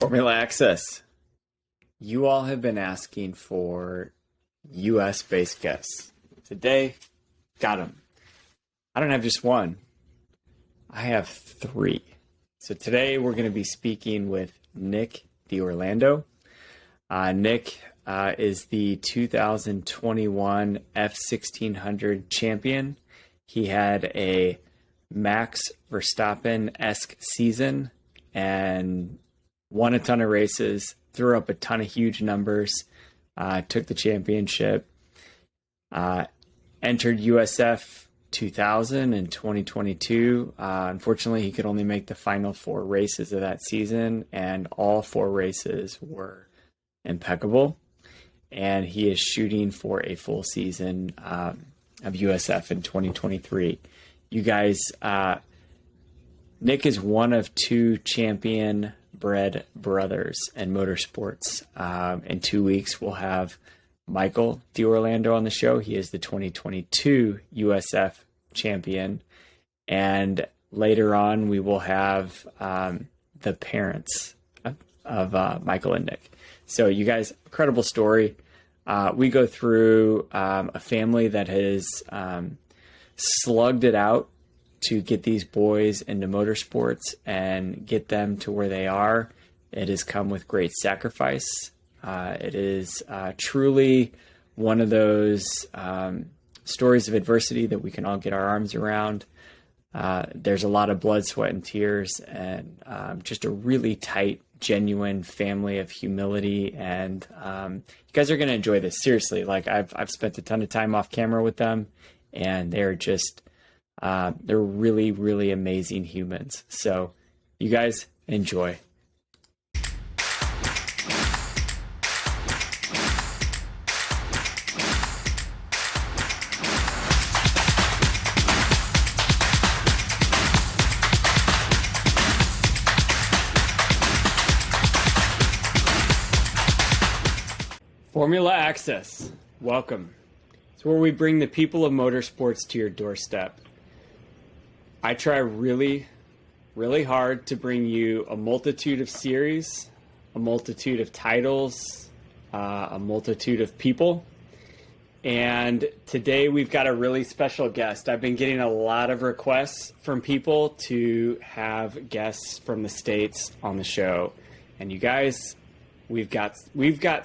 Formula Access. You all have been asking for US-based guests. Today, got them. I don't have just one. I have three. So today we're going to be speaking with Nick D'Orlando. Nick is the 2021 F1600 champion. He had a Max Verstappen-esque season and won a ton of races, threw up a ton of huge numbers, took the championship, entered USF 2000 in 2022. Unfortunately, he could only make the final four races of that season, and all four races were impeccable. And he is shooting for a full season of USF in 2023. You guys, Nick is one of two champion-bred brothers in motorsports. In 2 weeks, we'll have Michael D'Orlando on the show. He is the 2022 USF champion. And later on, we will have the parents of Michael and Nick. So you guys, incredible story. We go through a family that has slugged it out to get these boys into motorsports and get them to where they are. It has come with great sacrifice. It is truly one of those stories of adversity that we can all get our arms around. There's a lot of blood, sweat, and tears, and just a really tight, genuine family of humility. And you guys are going to enjoy this. Seriously, like I've spent a ton of time off camera with them, and they're just they're really, really amazing humans. So you guys enjoy. Formula Access, welcome. It's where we bring the people of motorsports to your doorstep. I try really, really hard to bring you a multitude of series, a multitude of titles, a multitude of people. And today we've got a really special guest. I've been getting a lot of requests from people to have guests from the States on the show. And you guys, we've got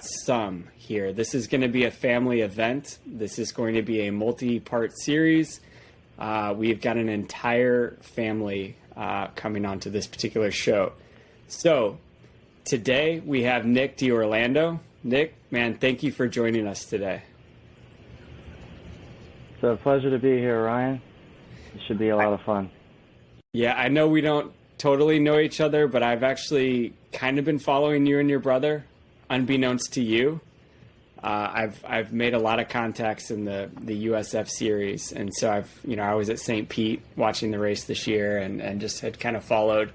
some here. This is going to be a family event. This is going to be a multi-part series. We've got an entire family coming onto this particular show. So today we have Nick D'Orlando. Nick, man, thank you for joining us today. It's a pleasure to be here, Ryan. It should be a lot of fun. Yeah, I know we don't totally know each other, but I've actually kind of been following you and your brother, unbeknownst to you. I've made a lot of contacts in the USF series, and so I was at St. Pete watching the race this year, and just had kind of followed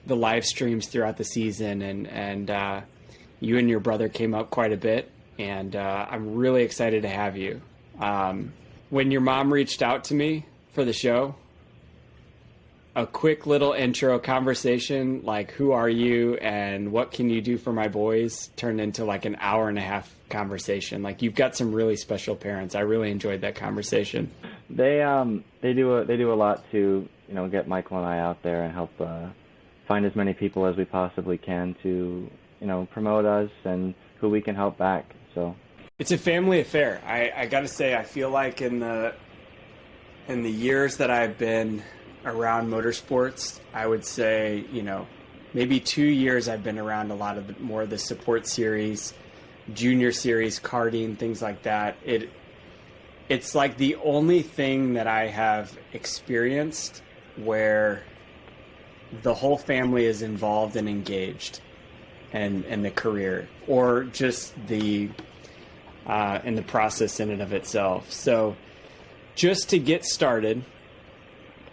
the live streams throughout the season, and you and your brother came up quite a bit, and I'm really excited to have you. When your mom reached out to me for the show, a quick little intro conversation, like who are you and what can you do for my boys, turned into like an hour and a half conversation. Like, you've got some really special parents. I really enjoyed that conversation. They do a lot to get Michael and I out there and help find as many people as we possibly can to promote us and who we can help back. So it's a family affair. I got to say, I feel like in the years that I've been around motorsports, I would say, maybe 2 years I've been around a lot of more of the support series, junior series, karting, things like that. It's like the only thing that I have experienced where the whole family is involved and engaged in the career, or just in the process in and of itself. So just to get started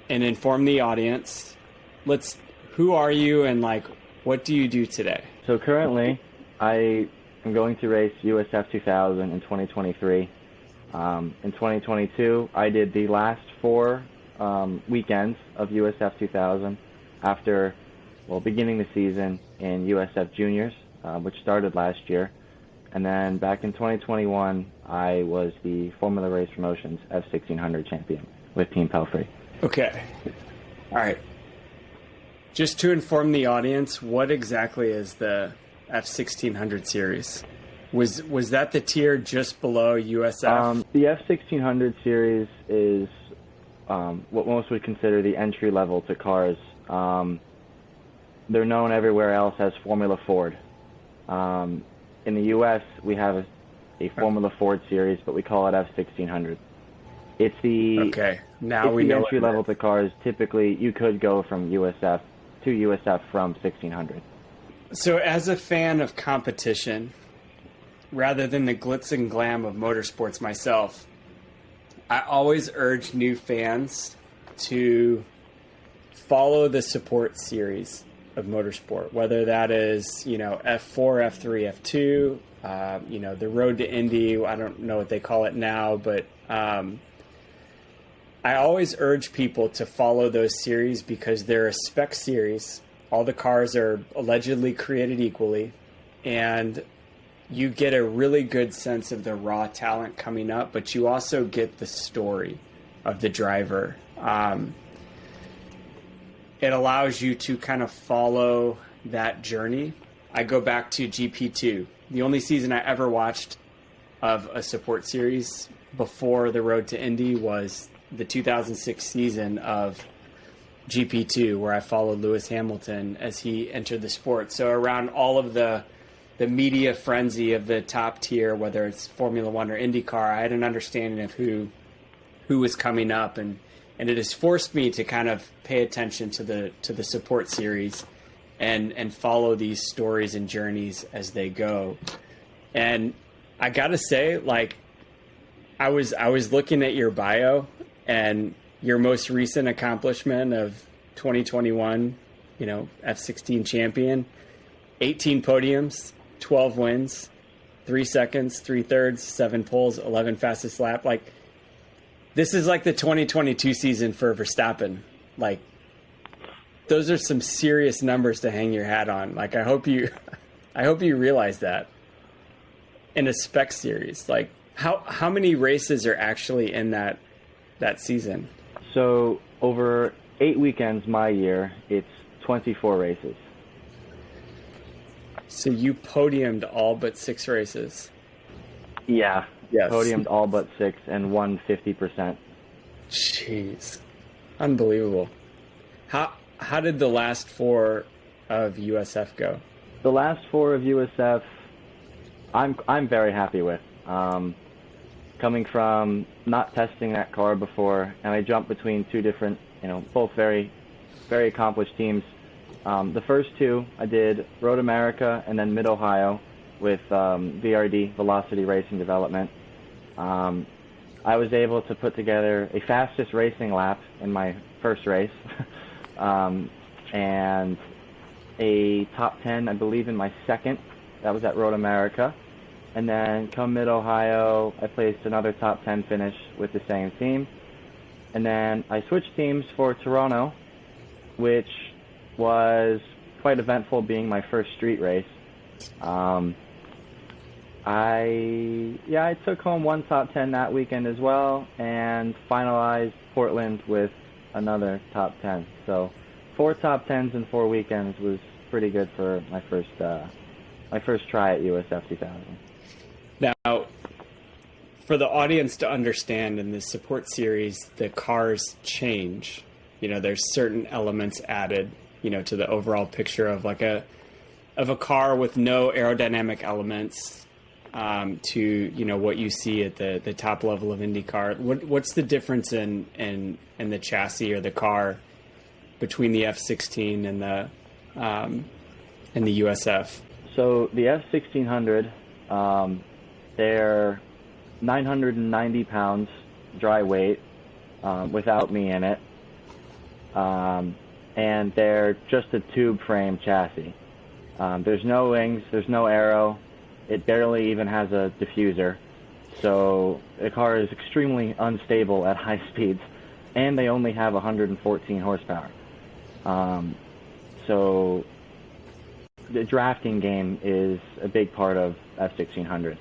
and inform the audience, who are you and what do you do today? So currently I am going to race USF2000 in 2023. In 2022, I did the last 4 weekends of USF2000 after beginning the season in USF Juniors, which started last year. And then back in 2021, I was the Formula Race Promotions F1600 champion with Team Pelfrey. Okay. All right. Just to inform the audience, what exactly is the F1600 series? Was that the tier just below USF? The F1600 series is what most would consider the entry level to cars. They're known everywhere else as Formula Ford. In the U.S., we have a Formula Ford series, but we call it F1600. It's the entry level to cars. Typically, you could go from USF to USF from 1600. So, as a fan of competition, rather than the glitz and glam of motorsports myself, I always urge new fans to follow the support series of motorsport, whether that is, F4, F3, F2, the road to Indy. I don't know what they call it now, but I always urge people to follow those series because they're a spec series. All the cars are allegedly created equally, and you get a really good sense of the raw talent coming up, but you also get the story of the driver. It allows you to kind of follow that journey. I go back to GP2. The only season I ever watched of a support series before the road to Indy was the 2006 season of GP2, where I followed Lewis Hamilton as he entered the sport. So around all of the media frenzy of the top tier, whether it's Formula One or IndyCar, I had an understanding of who was coming up, and it has forced me to kind of pay attention to the support series and follow these stories and journeys as they go. And I gotta say, like, I was looking at your bio and your most recent accomplishment of 2021, F16 champion, 18 podiums, 12 wins, 3 seconds, 3/3, 7 poles, 11 fastest lap. Like, this is like the 2022 season for Verstappen. Like, those are some serious numbers to hang your hat on. Like, I hope you realize that in a spec series. Like, how many races are actually in that season? So over 8 weekends my year, it's 24 races. So you podiumed all but 6 races. Yeah. Yes. Podiumed all but 6 and won 50%. Jeez. Unbelievable. How did the last 4 of USF go? The last 4 of USF, I'm very happy with. Coming from not testing that car before, and I jumped between 2 different, both very, very accomplished teams. The first 2, I did Road America and then Mid-Ohio with VRD, Velocity Racing Development. I was able to put together a fastest racing lap in my first race, and a top 10, I believe, in my second. That was at Road America. And then come Mid-Ohio, I placed another top 10 finish with the same team. And then I switched teams for Toronto, which was quite eventful, being my first street race. I took home 1 top 10 that weekend as well, and finalized Portland with another top 10. So 4 top 10s in 4 weekends was pretty good for my first try at USF2000. Now, for the audience to understand, in this support series, the cars change. There's certain elements added, to the overall picture of a car with no aerodynamic elements, to what you see at the top level of IndyCar. What's the difference in the chassis or the car between the F16 and the USF? So the F1600, they're 990 pounds dry weight, without me in it, and they're just a tube frame chassis. There's no wings, there's no aero. It barely even has a diffuser. So the car is extremely unstable at high speeds, and they only have 114 horsepower. So the drafting game is a big part of F1600.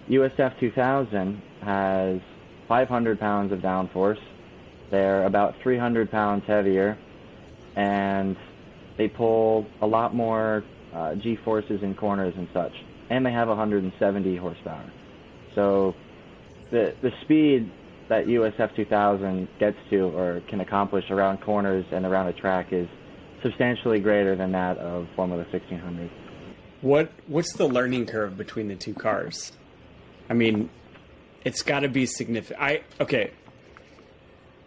USF2000 has 500 pounds of downforce. They're about 300 pounds heavier, and they pull a lot more G-forces in corners and such. And they have 170 horsepower. So the speed that USF2000 gets to or can accomplish around corners and around a track is substantially greater than that of Formula 1600. What's the learning curve between the two cars? I mean, it's got to be significant.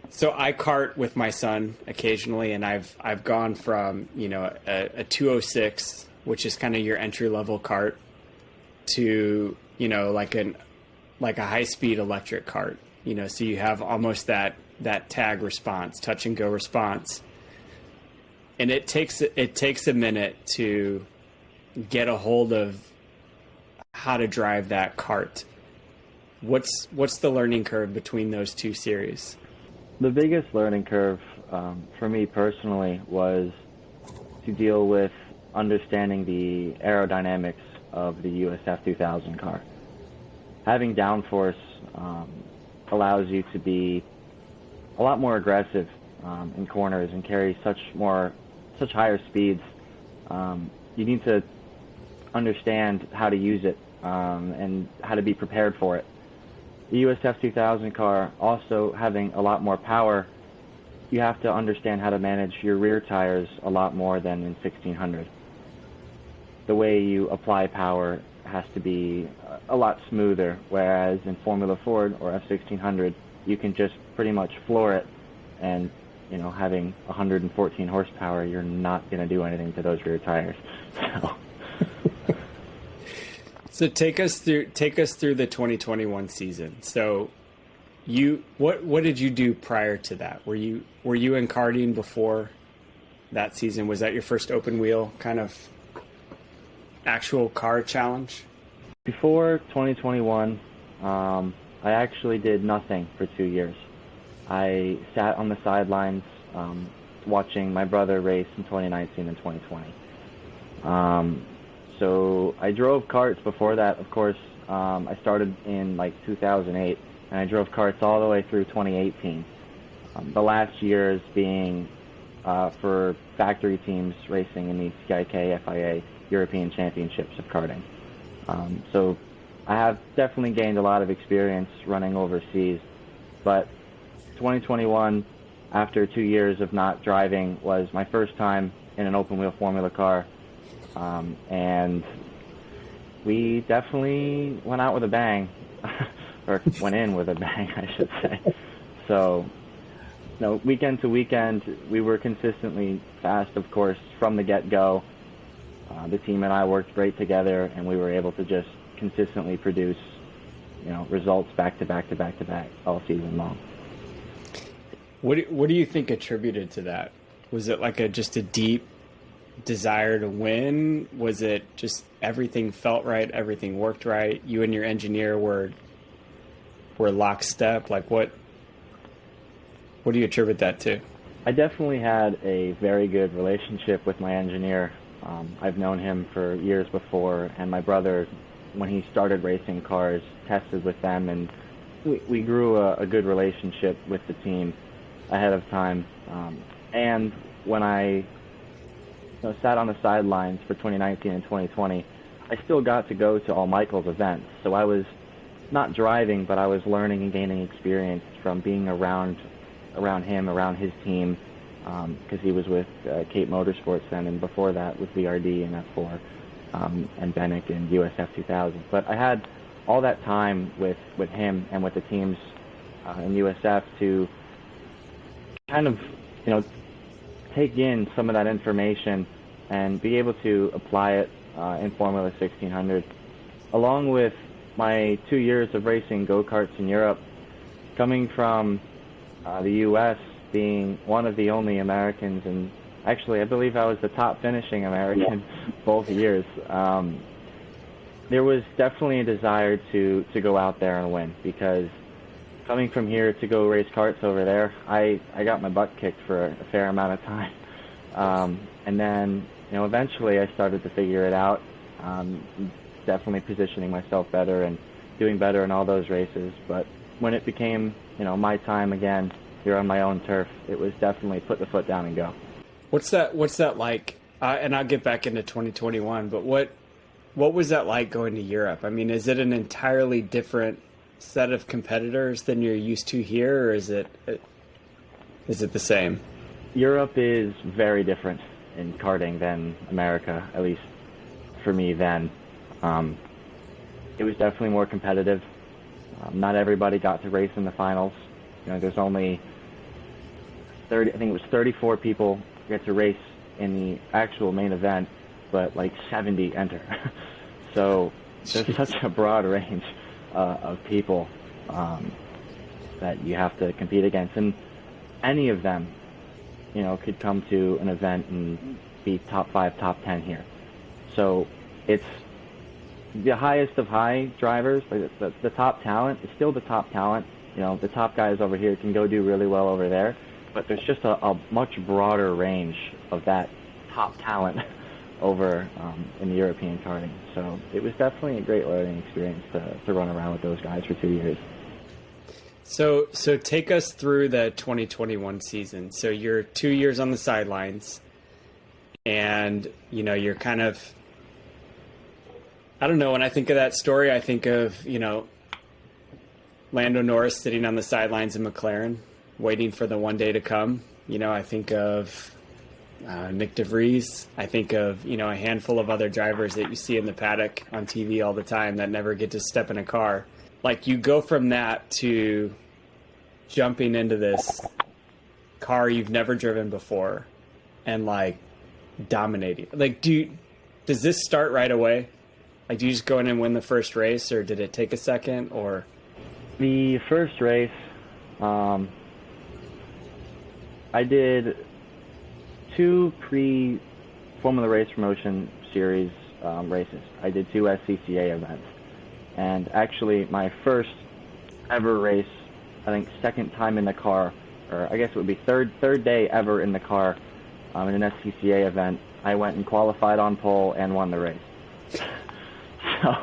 So I kart with my son occasionally, and I've gone from, you know, a 206, which is kind of your entry level kart, to, you know, like a high speed electric kart. You know, so you have almost that tag response, touch and go response, and it takes a minute to get a hold of how to drive that kart. What's the learning curve between those two series? The biggest learning curve for me personally was to deal with understanding the aerodynamics of the USF2000 car. Having downforce allows you to be a lot more aggressive in corners and carry such higher speeds. You need to understand how to use it and how to be prepared for it. The USF2000 car also having a lot more power, you have to understand how to manage your rear tires a lot more than in 1600. The way you apply power has to be a lot smoother, whereas in Formula Ford or F1600, you can just pretty much floor it, and, you know, having 114 horsepower, you're not going to do anything to those rear tires. So take us through the 2021 season. So what did you do prior to that? Were you in karting before that season? Was that your first open wheel kind of actual car challenge? Before 2021, I actually did nothing for 2 years. I sat on the sidelines watching my brother race in 2019 and 2020. So I drove karts before that. Of course, I started in like 2008, and I drove karts all the way through 2018. The last years being for factory teams racing in the CIK FIA European Championships of karting. So I have definitely gained a lot of experience running overseas, but 2021, after 2 years of not driving, was my first time in an open wheel formula car, and we definitely went out with a bang, or went in with a bang, I should say. So, you know, weekend to weekend, we were consistently fast, of course, from the get-go. The team and I worked great together, and we were able to just consistently produce, you know, results back to back to back to back all season long. What do you think attributed to that? Was it like just a deep desire to win? Was it just everything felt right, everything worked right? You and your engineer were lockstep. Like what do you attribute that to? I definitely had a very good relationship with my engineer. I've known him for years before, and my brother, when he started racing cars, tested with them, and we grew a good relationship with the team ahead of time. And when I sat on the sidelines for 2019 and 2020, I still got to go to all Michael's events. So I was not driving, but I was learning and gaining experience from being around him, around his team, because he was with Cape Motorsports then, and before that with VRD and F4 and Bennett and USF2000. But I had all that time with him and with the teams in USF to kind of, take in some of that information and be able to apply it in Formula 1600. Along with my 2 years of racing go-karts in Europe, coming from the U.S., being one of the only Americans, and actually I believe I was the top finishing American both years, there was definitely a desire to go out there and win, because coming from here to go race karts over there, I got my butt kicked for a fair amount of time. And then, eventually I started to figure it out. Definitely positioning myself better and doing better in all those races. But when it became, my time again here on my own turf, it was definitely put the foot down and go. What's that like? And I'll get back into 2021, but what was that like going to Europe? I mean, is it an entirely different set of competitors than you're used to here, or is it the same? Europe is very different in karting than America, at least for me then. It was definitely more competitive. Not everybody got to race in the finals. There's only 34 people get to race in the actual main event, but like 70 enter. So there's such a broad range of people that you have to compete against, and any of them, could come to an event and be top 5, top 10 here. So it's the highest of high drivers. Like the top talent is still the top talent. The top guys over here can go do really well over there, but there's just a much broader range of that top talent over in the European karting. So it was definitely a great learning experience to run around with those guys for 2 years. So take us through the 2021 season. So you're 2 years on the sidelines, and you're kind of, I don't know, when I think of that story, I think of Lando Norris sitting on the sidelines in McLaren, waiting for the one day to come. I think of Nick DeVries. I think of a handful of other drivers that you see in the paddock on TV all the time that never get to step in a car. Like, you go from that to jumping into this car you've never driven before and like dominating. Like, does this start right away? Like, do you just go in and win the first race, or did it take a second? Or the first race, I did 2 pre-Formula Race Promotion Series races. I did 2 SCCA events. And actually, my first ever race, I think second time in the car, or I guess it would be third day ever in the car in an SCCA event, I went and qualified on pole and won the race. So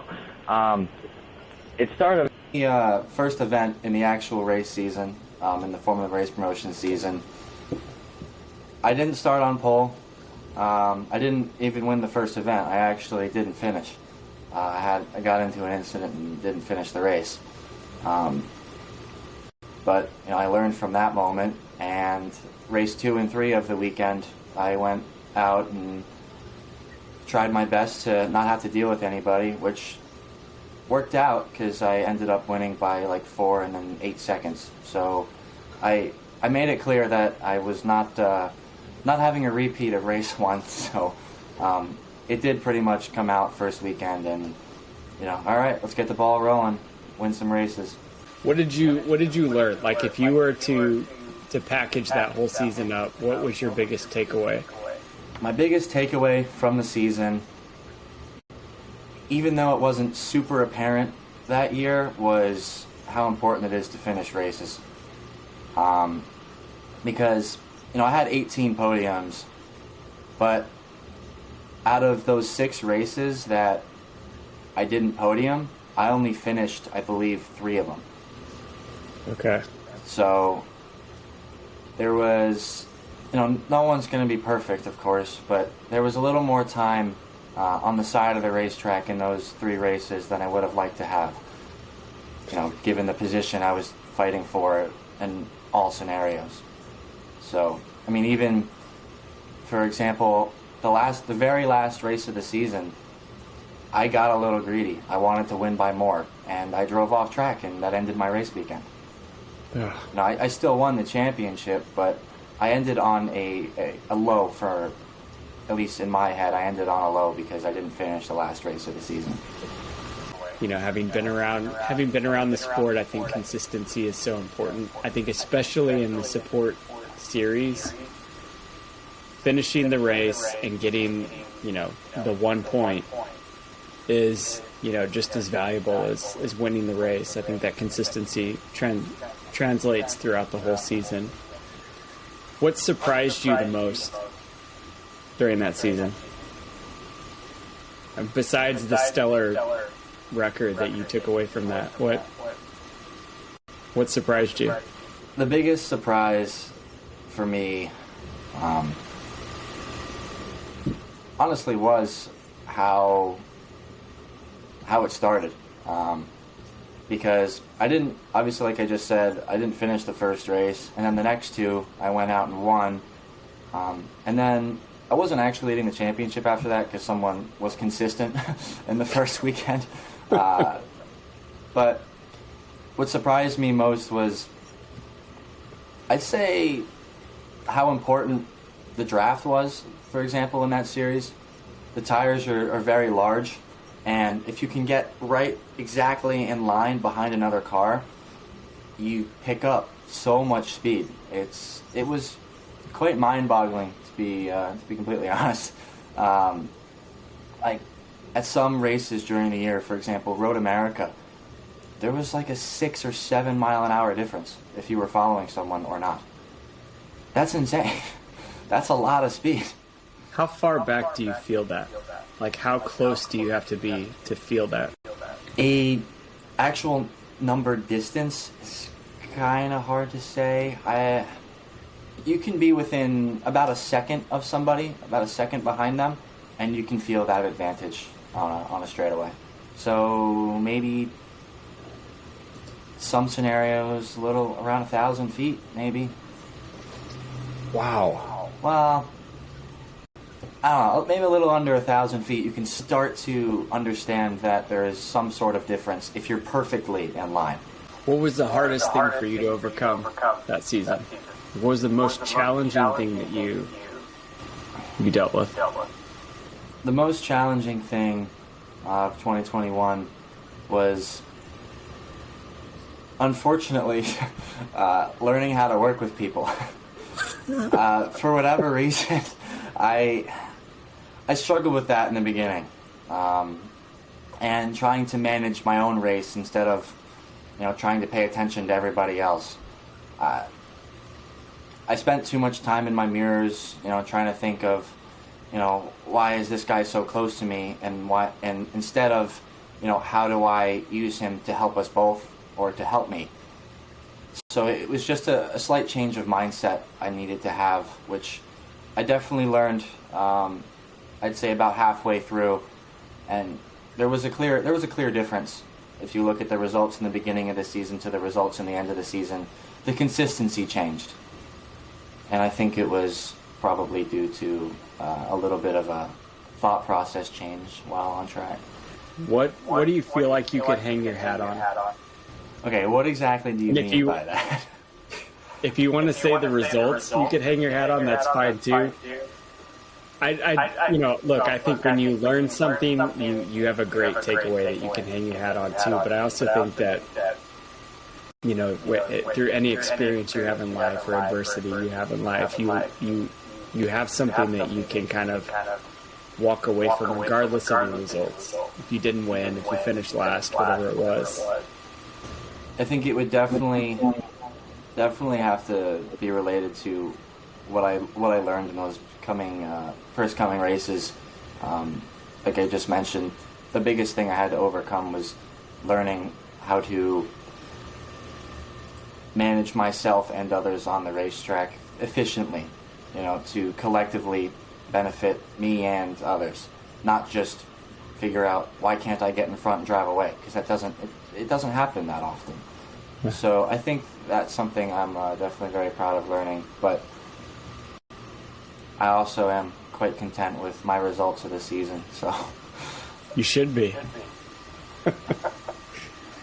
it started the first event in the actual race season, in the Formula Race Promotion season. I didn't start on pole. I didn't even win the first event. I actually didn't finish. I got into an incident and didn't finish the race. But I learned from that moment, and race 2 and 3 of the weekend, I went out and tried my best to not have to deal with anybody, which worked out because I ended up winning by like 4 and then 8 seconds. So I made it clear that I was not having a repeat of race 1. So it did pretty much come out first weekend, and all right, let's get the ball rolling, win some races. What did you learn? Like, if you were to package that whole season up, what was your biggest takeaway? My biggest takeaway from the season, even though it wasn't super apparent that year, was how important it is to finish races. Because I had 18 podiums, but out of those 6 races that I didn't podium, I only finished, I believe, 3 of them. Okay. So there was, no one's going to be perfect, of course, but there was a little more time on the side of the racetrack in those 3 races than I would have liked to have, given the position I was fighting for in all scenarios. So, even, for example, the very last race of the season, I got a little greedy. I wanted to win by more, and I drove off track, and that ended my race weekend. Yeah. I still won the championship, but I ended on a low for, at least in my head, I ended on a low because I didn't finish the last race of the season. Having been around the sport, I think consistency is so important. I think especially in the support series, finishing the race and getting, the 1 point is, just as valuable as winning the race. I think that consistency translates throughout the whole season. What surprised you the most during that season? Besides the stellar record that you took away from that, what surprised you? The biggest surprise for me, honestly, was how it started. Because I didn't, obviously, like I just said, I didn't finish the first race, and then the next two I went out and won. And then I wasn't actually leading the championship after that because someone was consistent in the first weekend. But what surprised me most was, I'd say, how important the draft was, for example, in that series. The tires are very large, and if you can get right exactly in line behind another car, you pick up so much speed. It was quite mind-boggling, to be completely honest. Like at some races during the year, for example, Road America, there was like a 6 or 7 mile an hour difference if you were following someone or not. That's insane. That's a lot of speed. How far back do you feel that? Like, how close do you have to be to feel that? A actual numbered distance is kind of hard to say. You can be within about a second of somebody, about a second behind them, and you can feel that advantage on a straightaway. So maybe some scenarios, a little around 1,000 feet, maybe. Wow. Well, I don't know, maybe a little under 1,000 feet, you can start to understand that there is some sort of difference if you're perfectly in line. What was the hardest thing for you to overcome that season? What was the most challenging thing that you dealt with? The most challenging thing of 2021 was, unfortunately, learning how to work with people. For whatever reason, I struggled with that in the beginning, and trying to manage my own race instead of, trying to pay attention to everybody else. I spent too much time in my mirrors, trying to think of, why is this guy so close to me, and instead of, how do I use him to help us both or to help me. So it was just a slight change of mindset I needed to have, which I definitely learned, I'd say about halfway through, and there was a clear difference. If you look at the results in the beginning of the season to the results in the end of the season, the consistency changed. And I think it was probably due to a little bit of a thought process change while on track. What do you feel like you could hang your hat on? Okay, what exactly do you mean by that? If you want to say the results you could hang your hat on, that's fine too. Look, I think when you learn something, you have a great takeaway that you can hang your hat on too. But I also think that, through any experience you have in life or adversity you have in life, you have something that you can kind of walk away from regardless of the results. If you didn't win, if you finished last, whatever it was. I think it would definitely have to be related to what I learned in those first coming races. Like I just mentioned, the biggest thing I had to overcome was learning how to manage myself and others on the racetrack efficiently, to collectively benefit me and others, not just figure out why can't I get in front and drive away, because it doesn't happen that often. So I think that's something I'm definitely very proud of learning, but I also am quite content with my results of the season. So you should be.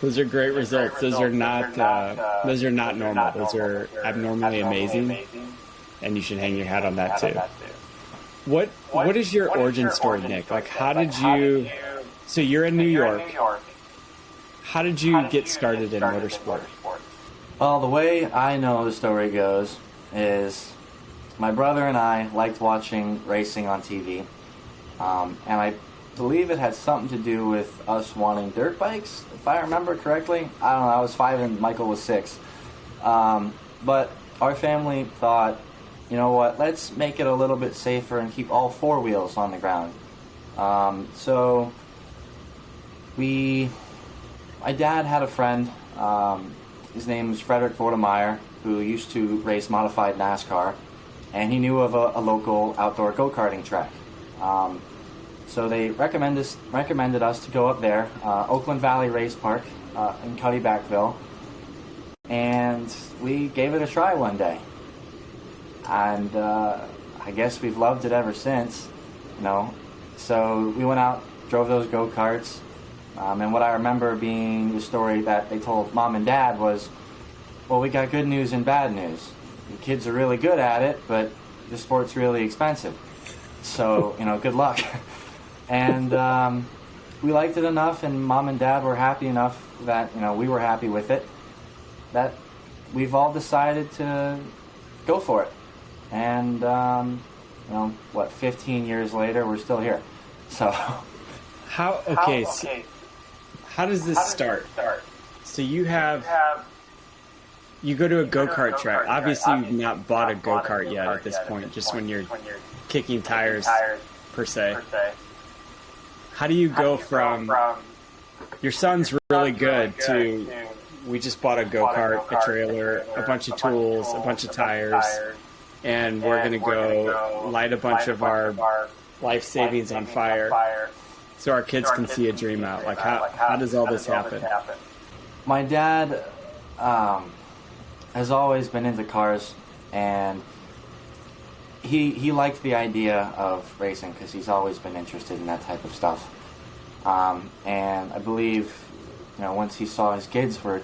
Those are great results. Those are not normal. Those are abnormally amazing, and you should hang your hat on that too. What is your origin story, Nick? Like, how did you? So you're in New York. How did you get started in motorsport? Well, the way I know the story goes is my brother and I liked watching racing on TV, and I believe it had something to do with us wanting dirt bikes, if I remember correctly. I don't know, I was 5 and Michael was 6. But our family thought you know what, let's make it a little bit safer and keep all four wheels on the ground. So my dad had a friend, his name was Frederick Vordemeyer, who used to race modified NASCAR, and he knew of a local outdoor go-karting track. So they recommended us to go up there, Oakland Valley Race Park in Cuddy-Backville, and we gave it a try one day. And I guess we've loved it ever since, you know. So we went out, drove those go-karts, and what I remember being the story that they told Mom and Dad was, well, we got good news and bad news. The kids are really good at it, but the sport's really expensive. So, you know, good luck. And we liked it enough, and Mom and Dad were happy enough that, you know, we were happy with it, that we've all decided to go for it. And, you know, 15 years later, we're still here. So, how does this start? So you go to a go-kart track. Obviously, you've not bought a go-kart yet at this point, just when you're kicking tires, per se. How do you go from your son's really good to we just bought a go-kart, a trailer, a bunch of tools, a bunch of tires, and we're going to go light a bunch of our life savings on fire so our kids can see a dream out? Like, how does all this happen? My dad has always been into cars, and he liked the idea of racing because he's always been interested in that type of stuff. And I believe, you know, once he saw his kids were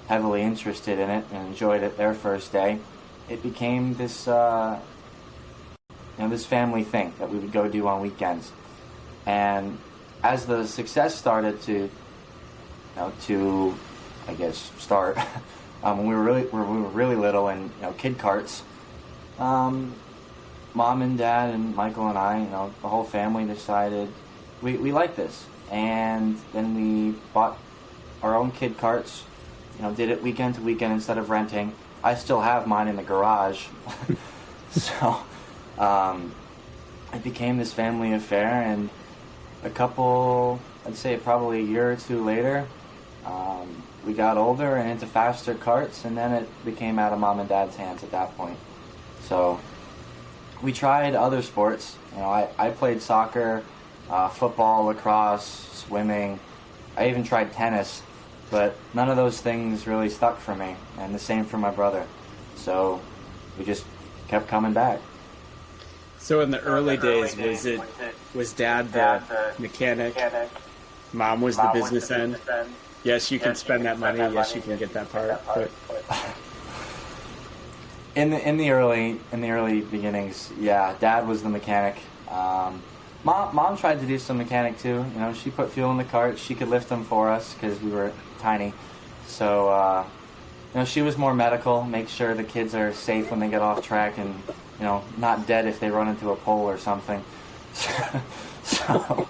heavily interested in it and enjoyed it their first day, it became this, this family thing that we would go do on weekends. And as the success started to I guess start when we were really little, and kid carts, Mom and Dad and Michael and I, the whole family decided we like this, and then we bought our own kid carts. Did it weekend to weekend instead of renting. I still have mine in the garage. So it became this family affair, and I'd say probably a year or two later, we got older and into faster carts, and then it became out of Mom and Dad's hands at that point. So we tried other sports. I played soccer, football, lacrosse, swimming. I even tried tennis, but none of those things really stuck for me, and the same for my brother. So we just kept coming back. So in the early days, was Dad the mechanic? Mom was the business end? Yes, you can spend that money. Yes, you can get that part. But in the early beginnings, yeah, Dad was the mechanic. Mom tried to do some mechanic too. She put fuel in the cart. She could lift them for us because we were tiny. So she was more medical. Make sure the kids are safe when they get off track, and not dead if they run into a pole or something. So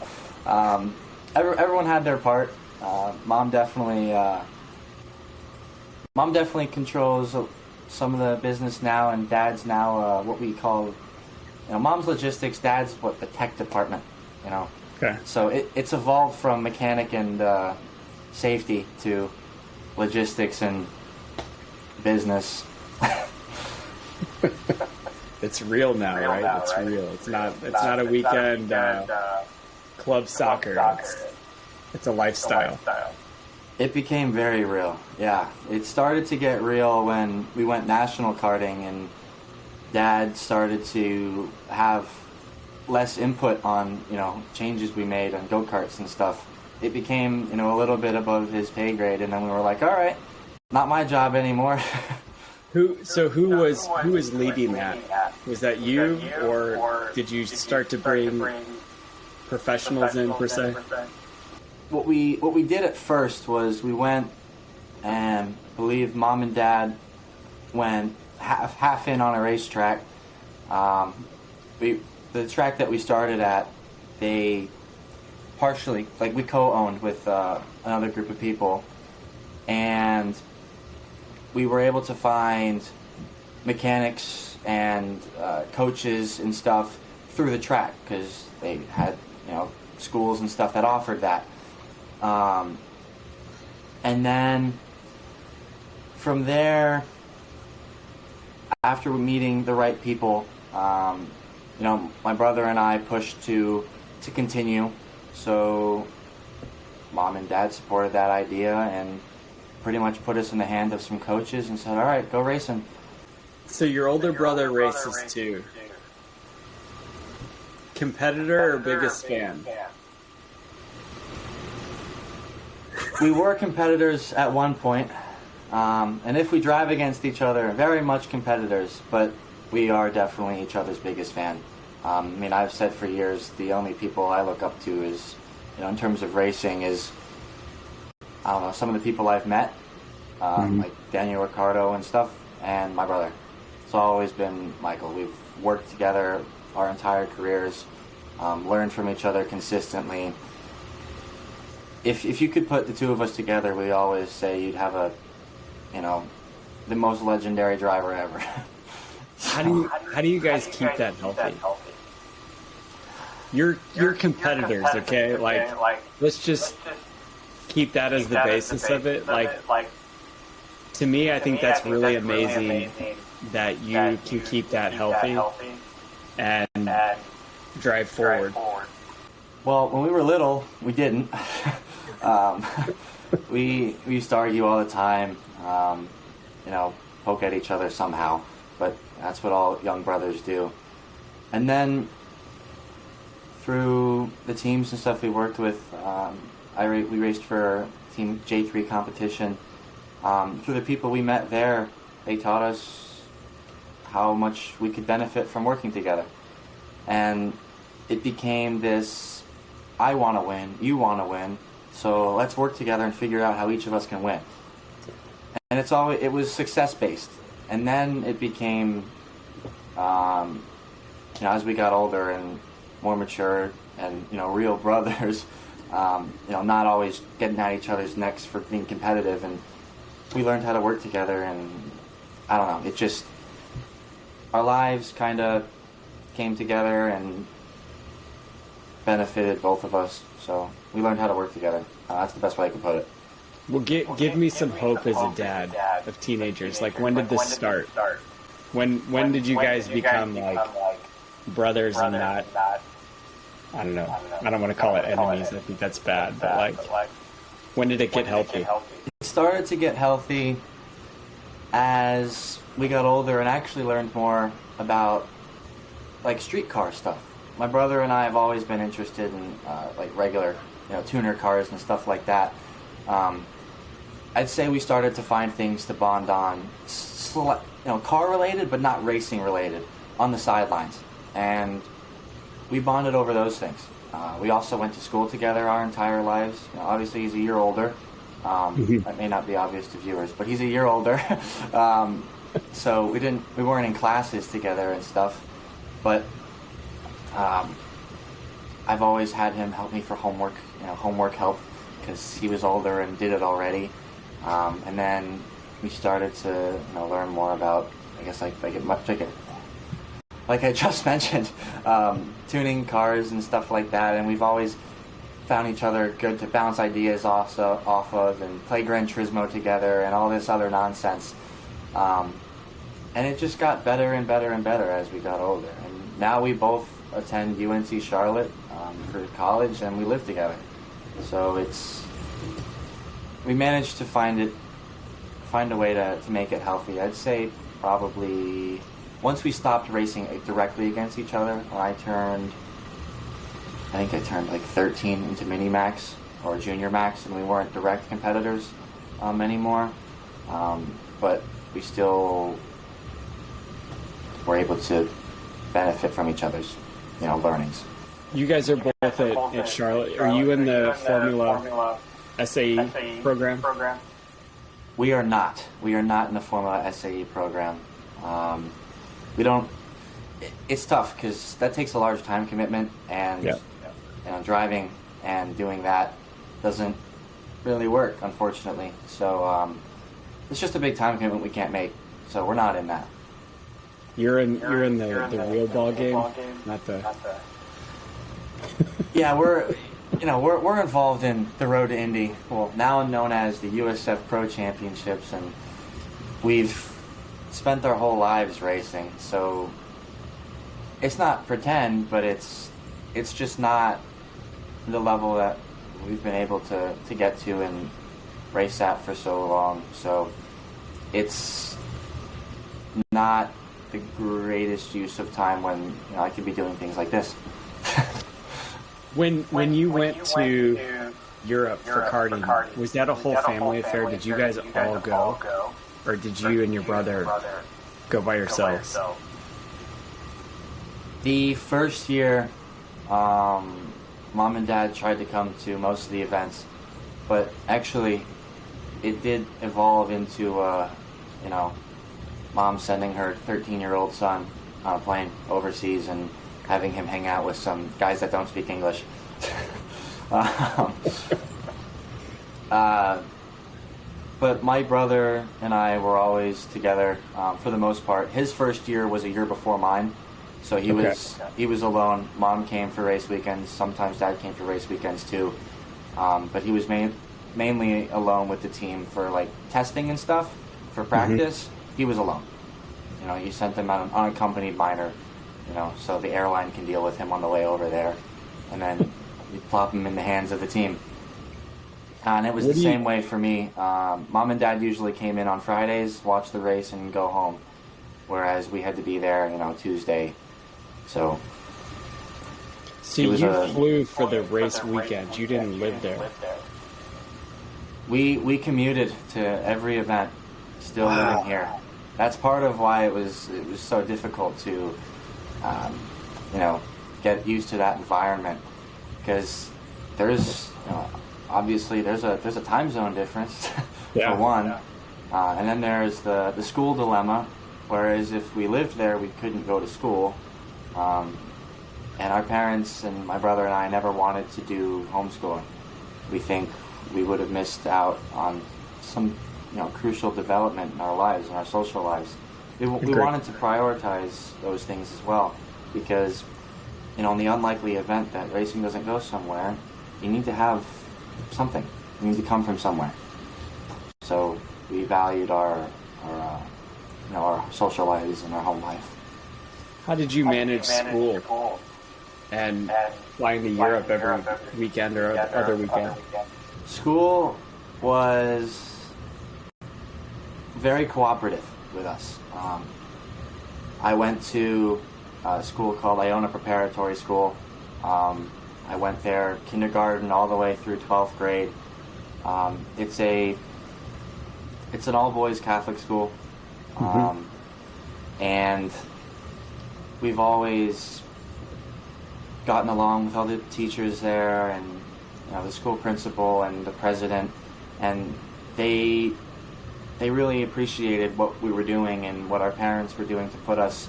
everyone had their part. Mom definitely controls some of the business now, and Dad's now what we call, Mom's logistics, Dad's the tech department. Okay. So it's evolved from mechanic and safety to logistics and business. It's real now, right? It's real. It's not a weekend club soccer. It's a lifestyle. It became very real. Yeah, it started to get real when we went national karting, and Dad started to have less input on changes we made on go-karts and stuff. It became a little bit above his pay grade, and then we were like, all right, not my job anymore. Who was leading that? Was that you, or did you start to bring professionals in per se? What we did at first was we went, and I believe Mom and Dad went half in on a racetrack. The track that we started at, they partially, we co-owned with another group of people, and we were able to find mechanics and coaches and stuff through the track, because they had, schools and stuff that offered that. And then from there, after meeting the right people, my brother and I pushed to continue. So Mom and Dad supported that idea and pretty much put us in the hand of some coaches and said, all right, go racing. So your older brother races too. Competitor or biggest fan? We were competitors at one point, and if we drive against each other, very much competitors, but we are definitely each other's biggest fan. I've said for years, the only people I look up to is, in terms of racing, is, some of the people I've met, like Daniel Ricciardo and stuff, and my brother. It's always been Michael. We've worked together our entire careers, learned from each other consistently. If you could put the two of us together, we always say you'd have the most legendary driver ever. How do you guys keep that healthy? You're competitors, okay? Like, let's just keep that as the basis of it. Like, to me, I think that's really amazing that you can keep that healthy and drive forward. Well, when we were little, we didn't. We used to argue all the time, poke at each other somehow, but that's what all young brothers do. And then through the teams and stuff we worked with, we raced for Team J3 competition. Through the people we met there, they taught us how much we could benefit from working together. And it became this, I want to win, you want to win, so let's work together and figure out how each of us can win. And it was success-based. And then it became, as we got older and more mature and, real brothers, not always getting at each other's necks for being competitive. And we learned how to work together, and I don't know, it just, our lives kind of came together and benefited both of us. So we learned how to work together. That's the best way I can put it. Well, give me some hope as a dad of teenagers. Like, when did this start? When did you guys become like brothers and not, I don't know, I don't want to call it enemies, I think that's bad, but like, when did it get healthy? It started to get healthy as we got older and actually learned more about like street car stuff. My brother and I have always been interested in like regular, tuner cars and stuff like that. I'd say we started to find things to bond on, car related but not racing related, on the sidelines, and we bonded over those things. We also went to school together our entire lives. Obviously, he's a year older. That may not be obvious to viewers, but he's a year older. So we weren't in classes together and stuff, but I've always had him help me for homework, homework help, because he was older and did it already. And then we started to learn more about, I guess, like I just mentioned, tuning cars and stuff like that. And we've always found each other good to bounce ideas off of and play Gran Turismo together and all this other nonsense. And it just got better and better and better as we got older. And now we both attend UNC Charlotte for college, and we live together. So we managed to find a way to make it healthy. I'd say probably once we stopped racing directly against each other, when I turned like 13 into mini max or junior max, and we weren't direct competitors anymore. But we still were able to benefit from each other's learnings. You guys are both at Charlotte. Are you in the Formula SAE program? We are not. We are not in the Formula SAE program. We don't. It's tough because that takes a large time commitment, and driving and doing that doesn't really work, unfortunately. So it's just a big time commitment we can't make. So we're not in that. You're in the real ball game, not the. Yeah, we're involved in the road to Indy. Well, now known as the USF Pro Championships, and we've spent our whole lives racing. So it's not pretend, but it's just not the level that we've been able to get to and race at for so long. So it's not the greatest use of time when I could be doing things like this. When you went to Europe for karting, was that a whole family affair? Did you guys all go, or did you and your brother go by yourselves? The first year, Mom and Dad tried to come to most of the events, but actually, it did evolve into, Mom sending her 13-year-old son on a plane overseas and having him hang out with some guys that don't speak English. But my brother and I were always together for the most part. His first year was a year before mine, so he was alone. Mom came for race weekends. Sometimes Dad came for race weekends too. But he was mainly alone with the team for like testing and stuff. For practice, he was alone. You sent him on an unaccompanied minor, so the airline can deal with him on the way over there, and then you plop him in the hands of the team. And it was the same way for me. Mom and Dad usually came in on Fridays, watch the race, and go home, whereas we had to be there, Tuesday. So you flew for the race weekend. You didn't live there. We commuted to every event, still living here. That's part of why it was so difficult to, get used to that environment, because there's obviously there's a time zone difference for one, and then there's the school dilemma. Whereas if we lived there, we couldn't go to school, and our parents and my brother and I never wanted to do homeschooling. We think we would have missed out on some crucial development in our lives, in our social lives. We wanted to prioritize those things as well, because in the unlikely event that racing doesn't go somewhere, you need to have something. You need to come from somewhere. So we valued our social lives and our home life. How did you manage school and flying to Europe every weekend or other weekend? School was very cooperative with us. I went to a school called Iona Preparatory School. I went there kindergarten all the way through 12th grade. It's an all-boys Catholic school, and we've always gotten along with all the teachers there, and the school principal and the president, and they really appreciated what we were doing and what our parents were doing to put us,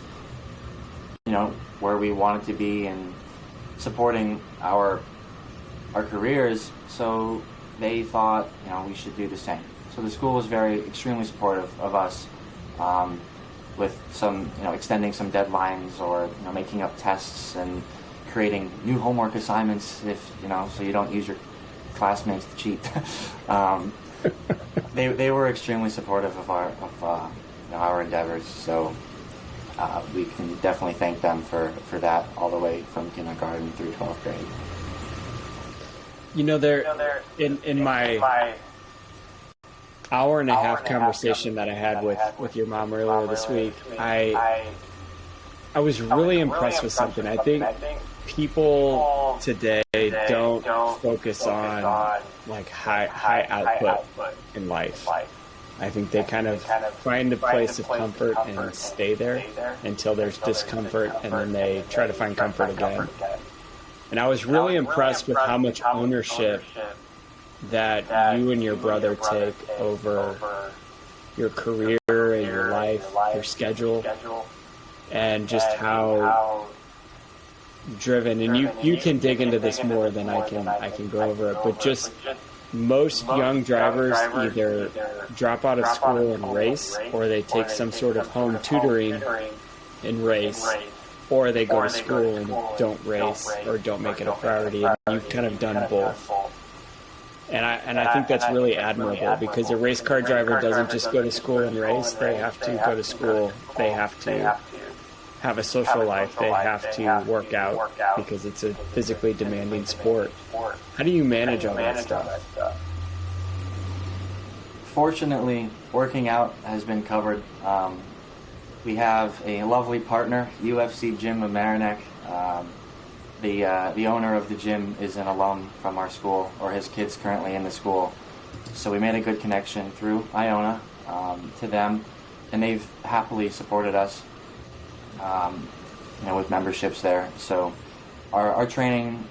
where we wanted to be and supporting our careers. So they thought, we should do the same. So the school was extremely supportive of us, with some, extending some deadlines or making up tests and creating new homework assignments so you don't use your classmates to cheat. They were extremely supportive of our endeavors, so we can definitely thank them for that all the way from kindergarten through 12th grade. There in my hour and a half conversation that I had with your mom earlier this week, I was really impressed with something. I think people today don't focus on like high output in life. I think they kind of find a place of comfort and stay there until there's discomfort, and then they try to find comfort again. And I was really impressed with how much ownership that you and your brother take over your career and your life, your schedule, and just how driven. And you can dig into this more than I can go over it, but just most young drivers either drop out of school and race, or they take some sort of home tutoring and race, or they go to school and don't race or don't make it a priority. And you've kind of done both. And I think that's really admirable, because a race car driver doesn't just go to school and race. They have to go to school. They have to have a social life. They have to work out, because it's a physically demanding sport. How do you manage all that stuff? Fortunately, working out has been covered. We have a lovely partner, UFC Gym of Merrimack. The owner of the gym is an alum from our school, or his kid's currently in the school. So we made a good connection through Iona to them, and they've happily supported us, with memberships there. So our training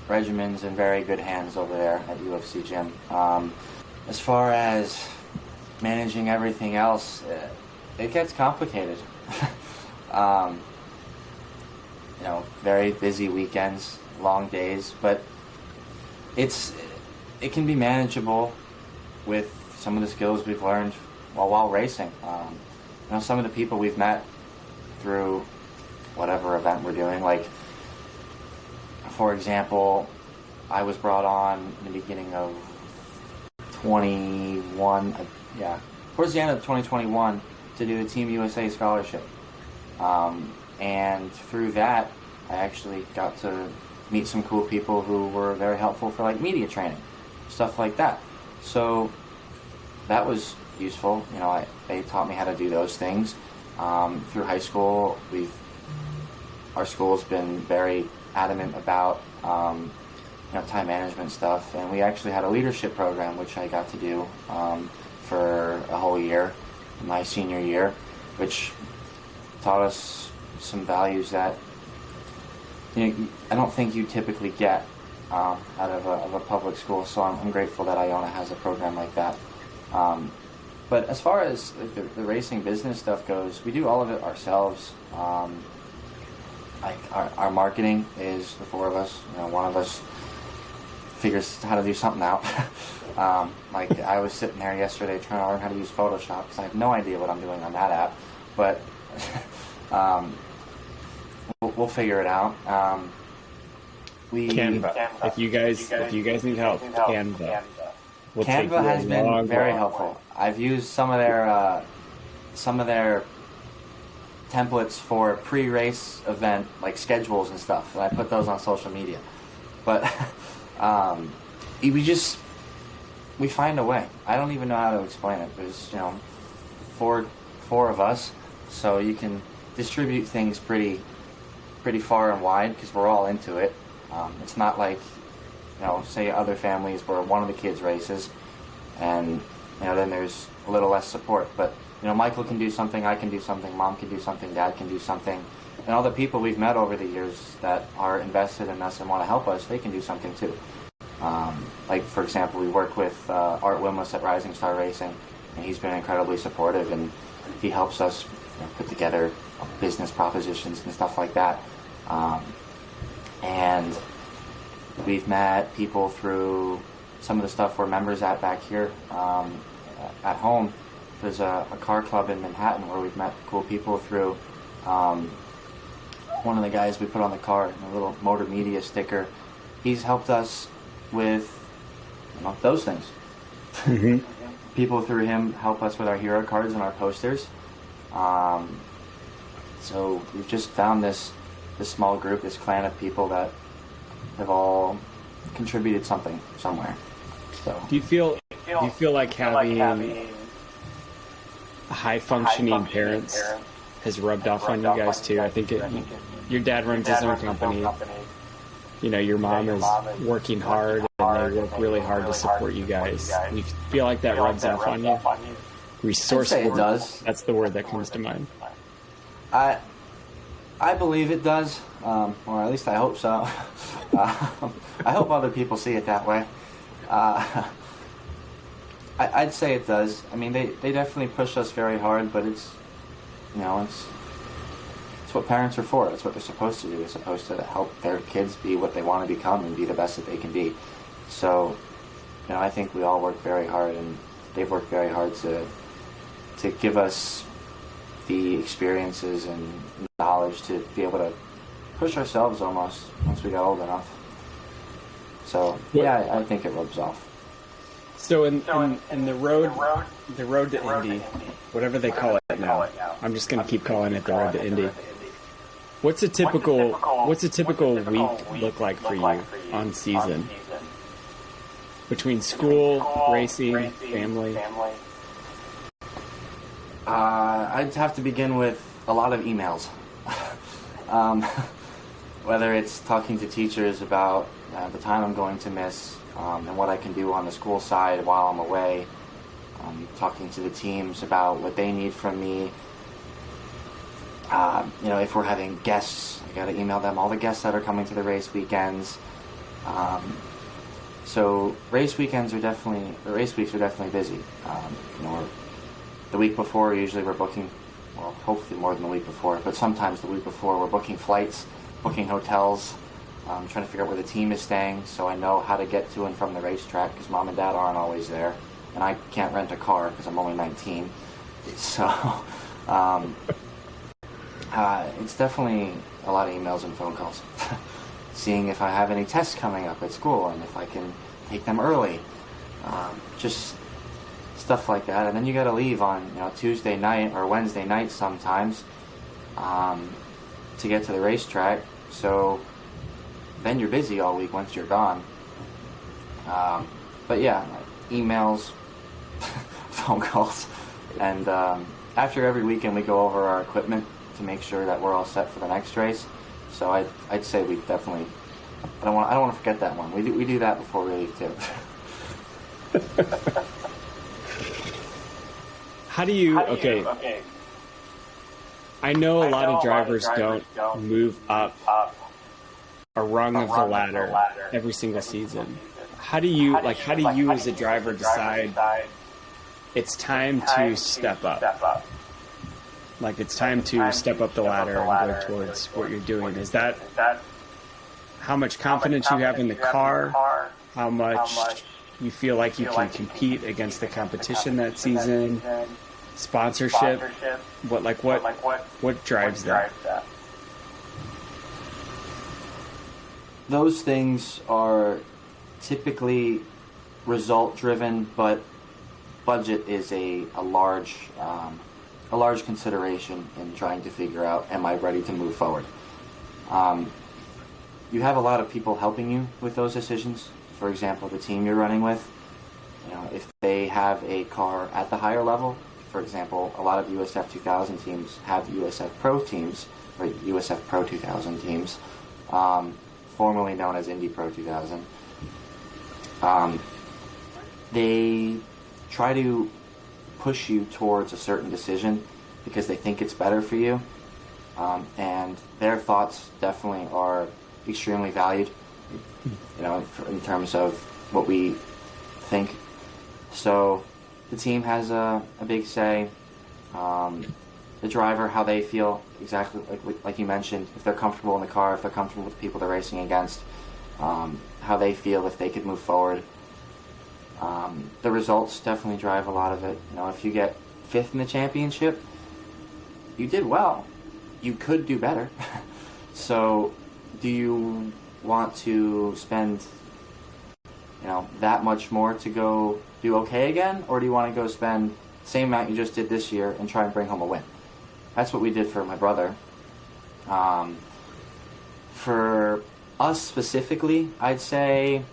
regimen's in very good hands over there at UFC Gym. As far as managing everything else, it gets complicated. Very busy weekends, long days, but it can be manageable with some of the skills we've learned while racing. Some of the people we've met through whatever event we're doing, like, for example, I was brought on in the beginning of 21, towards the end of 2021, to do a Team USA scholarship. And through that, I actually got to meet some cool people who were very helpful for, like, media training, stuff like that. So that was useful. They taught me how to do those things. Through high school, our school's been very adamant about time management stuff, and we actually had a leadership program, which I got to do for a whole year, my senior year, which taught us some values that I don't think you typically get out of a public school. So I'm grateful that Iona has a program like that. But as far as the racing business stuff goes, we do all of it ourselves. Our marketing is the four of us. One of us figures how to do something out. I was sitting there yesterday trying to learn how to use Photoshop, because I have no idea what I'm doing on that app. But we'll figure it out. Canva. If you guys need help, Canva. Canva has been very helpful. I've used some of their templates for pre-race event, like schedules and stuff, and I put those on social media. But we find a way. I don't even know how to explain it. There's four of us, so you can distribute things pretty far and wide, because we're all into it. It's not like say other families where one of the kids races, and then there's a little less support. But Michael can do something, I can do something, Mom can do something, Dad can do something, and all the people we've met over the years that are invested in us and want to help us, they can do something too. For example, we work with Art Wimless at Rising Star Racing, and he's been incredibly supportive, and he helps us put together business propositions and stuff like that. And we've met people through some of the stuff we're members at back here at home. There's a car club in Manhattan where we've met cool people through. One of the guys we put on the car, a little Motor Media sticker, he's helped us with those things. Mm-hmm. People through him help us with our hero cards and our posters. So we've just found this small group, this clan of people that have all contributed something somewhere. So do you feel like having high functioning parents has rubbed off on you guys too? I think your dad runs his own company. Your mom is working hard, and they work really hard to support you guys. You feel like that rubs off on you? Resourceful. It does. That's the word that comes to mind. I believe it does, or at least I hope so. I hope other people see it that way. I'd say it does. I mean, they definitely push us very hard, but it's what parents are for. It's what they're supposed to do. They're supposed to help their kids be what they want to become and be the best that they can be. So, I think we all work very hard, and they've worked very hard to give us the experiences and knowledge to be able to push ourselves almost once we got old enough. So yeah, I think it rubs off. So in the road to Indy, whatever they call it now, I'm just going to keep calling it the road to Indy. What's a typical week look like for you on season? Between school, racing, family? I'd have to begin with a lot of emails. Whether it's talking to teachers about the time I'm going to miss and what I can do on the school side while I'm away, talking to the teams about what they need from me. If we're having guests, I got to email them all the guests that are coming to the race weekends. So race weeks are definitely busy. The week before, usually we're booking, well, hopefully more than the week before, but sometimes the week before we're booking flights, booking hotels, trying to figure out where the team is staying so I know how to get to and from the racetrack because mom and dad aren't always there, and I can't rent a car because I'm only 19. So it's definitely a lot of emails and phone calls. Seeing if I have any tests coming up at school and if I can take them early. Just stuff like that. And then you got to leave on Tuesday night or Wednesday night sometimes to get to the racetrack. So then you're busy all week once you're gone. But yeah, emails, phone calls. And after every weekend we go over our equipment to make sure that we're all set for the next race. So I'd say we definitely. I don't want to forget that one. We do that before we leave too. How do you? Okay. I know a lot of drivers don't move up a rung of the ladder every single season. How do you as a driver decide it's time to step up? Like it's time to step up the ladder and go towards what you're doing. Is that how much confidence you have in the car? How much you feel like you can compete against the competition that season? Sponsorship? What drives that? Those things are typically result driven, but budget is a large consideration in trying to figure out, am I ready to move forward? You have a lot of people helping you with those decisions. For example, the team you're running with, if they have a car at the higher level, for example, a lot of USF2000 teams have USF Pro teams, or USF Pro 2000 teams, formerly known as Indy Pro 2000. They try to push you towards a certain decision because they think it's better for you, and their thoughts definitely are extremely valued, in terms of what we think. So the team has a big say. The driver, how they feel, exactly like you mentioned, if they're comfortable in the car, if they're comfortable with the people they're racing against, how they feel if they could move forward. The results definitely drive a lot of it. If you get 5th in the championship, you did well. You could do better. So do you want to spend that much more to go do okay again, or do you want to go spend the same amount you just did this year and try and bring home a win? That's what we did for my brother. For us specifically, I'd say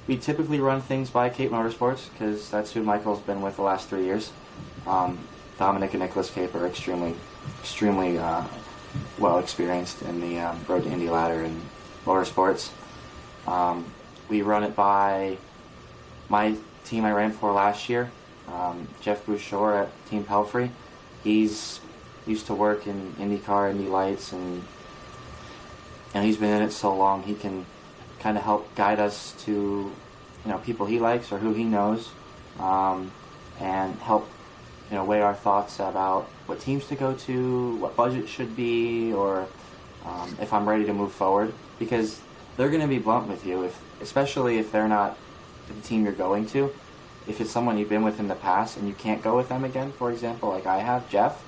we typically run things by Cape Motorsports because that's who Michael's been with the last 3 years. Dominic and Nicholas Cape are extremely well experienced in the Road to Indy ladder and motorsports. We run it by my team I ran for last year, Jeff Bouchard at Team Pelfrey. He's used to work in IndyCar, Indy Lights, and he's been in it so long he can kind of help guide us to people he likes or who he knows, and help weigh our thoughts about what teams to go to, what budget should be, or if I'm ready to move forward, because they're going to be blunt with you, especially if they're not the team you're going to. If it's someone you've been with in the past and you can't go with them again, for example, like I have, Jeff,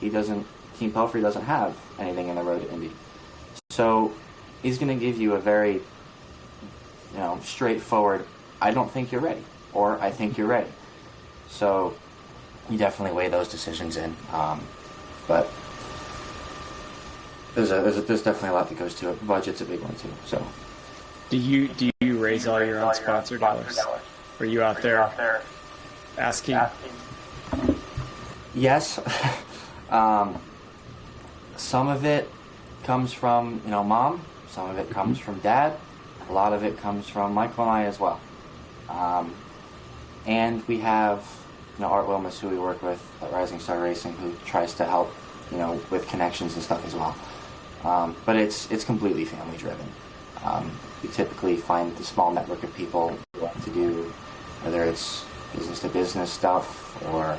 Team Pelfrey doesn't have anything in the road to Indy. So he's going to give you a very, straightforward, I don't think you're ready, or I think you're ready. So you definitely weigh those decisions in. But there's definitely a lot that goes to it. Budget's a big one too. So do you raise all your own sponsor dollars? Are you out there asking? Yes. Some of it comes from mom. Some of it comes from dad. A lot of it comes from Michael and I as well. And we have Art Wilmus, who we work with at Rising Star Racing, who tries to help with connections and stuff as well. But it's completely family driven. We typically find the small network of people who like to do, whether it's business to business stuff or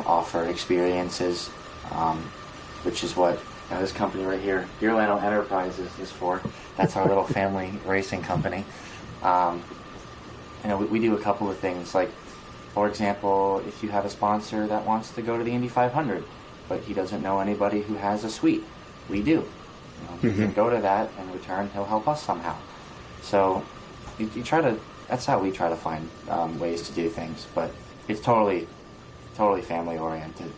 offer experiences, which is what this company right here, Deerlando Enterprises, is for. That's our little family racing company. We do a couple of things, like, for example, if you have a sponsor that wants to go to the Indy 500, but he doesn't know anybody who has a suite, we do. He can go to that, and in return, he'll help us somehow. So that's how we try to find ways to do things, but it's totally family oriented.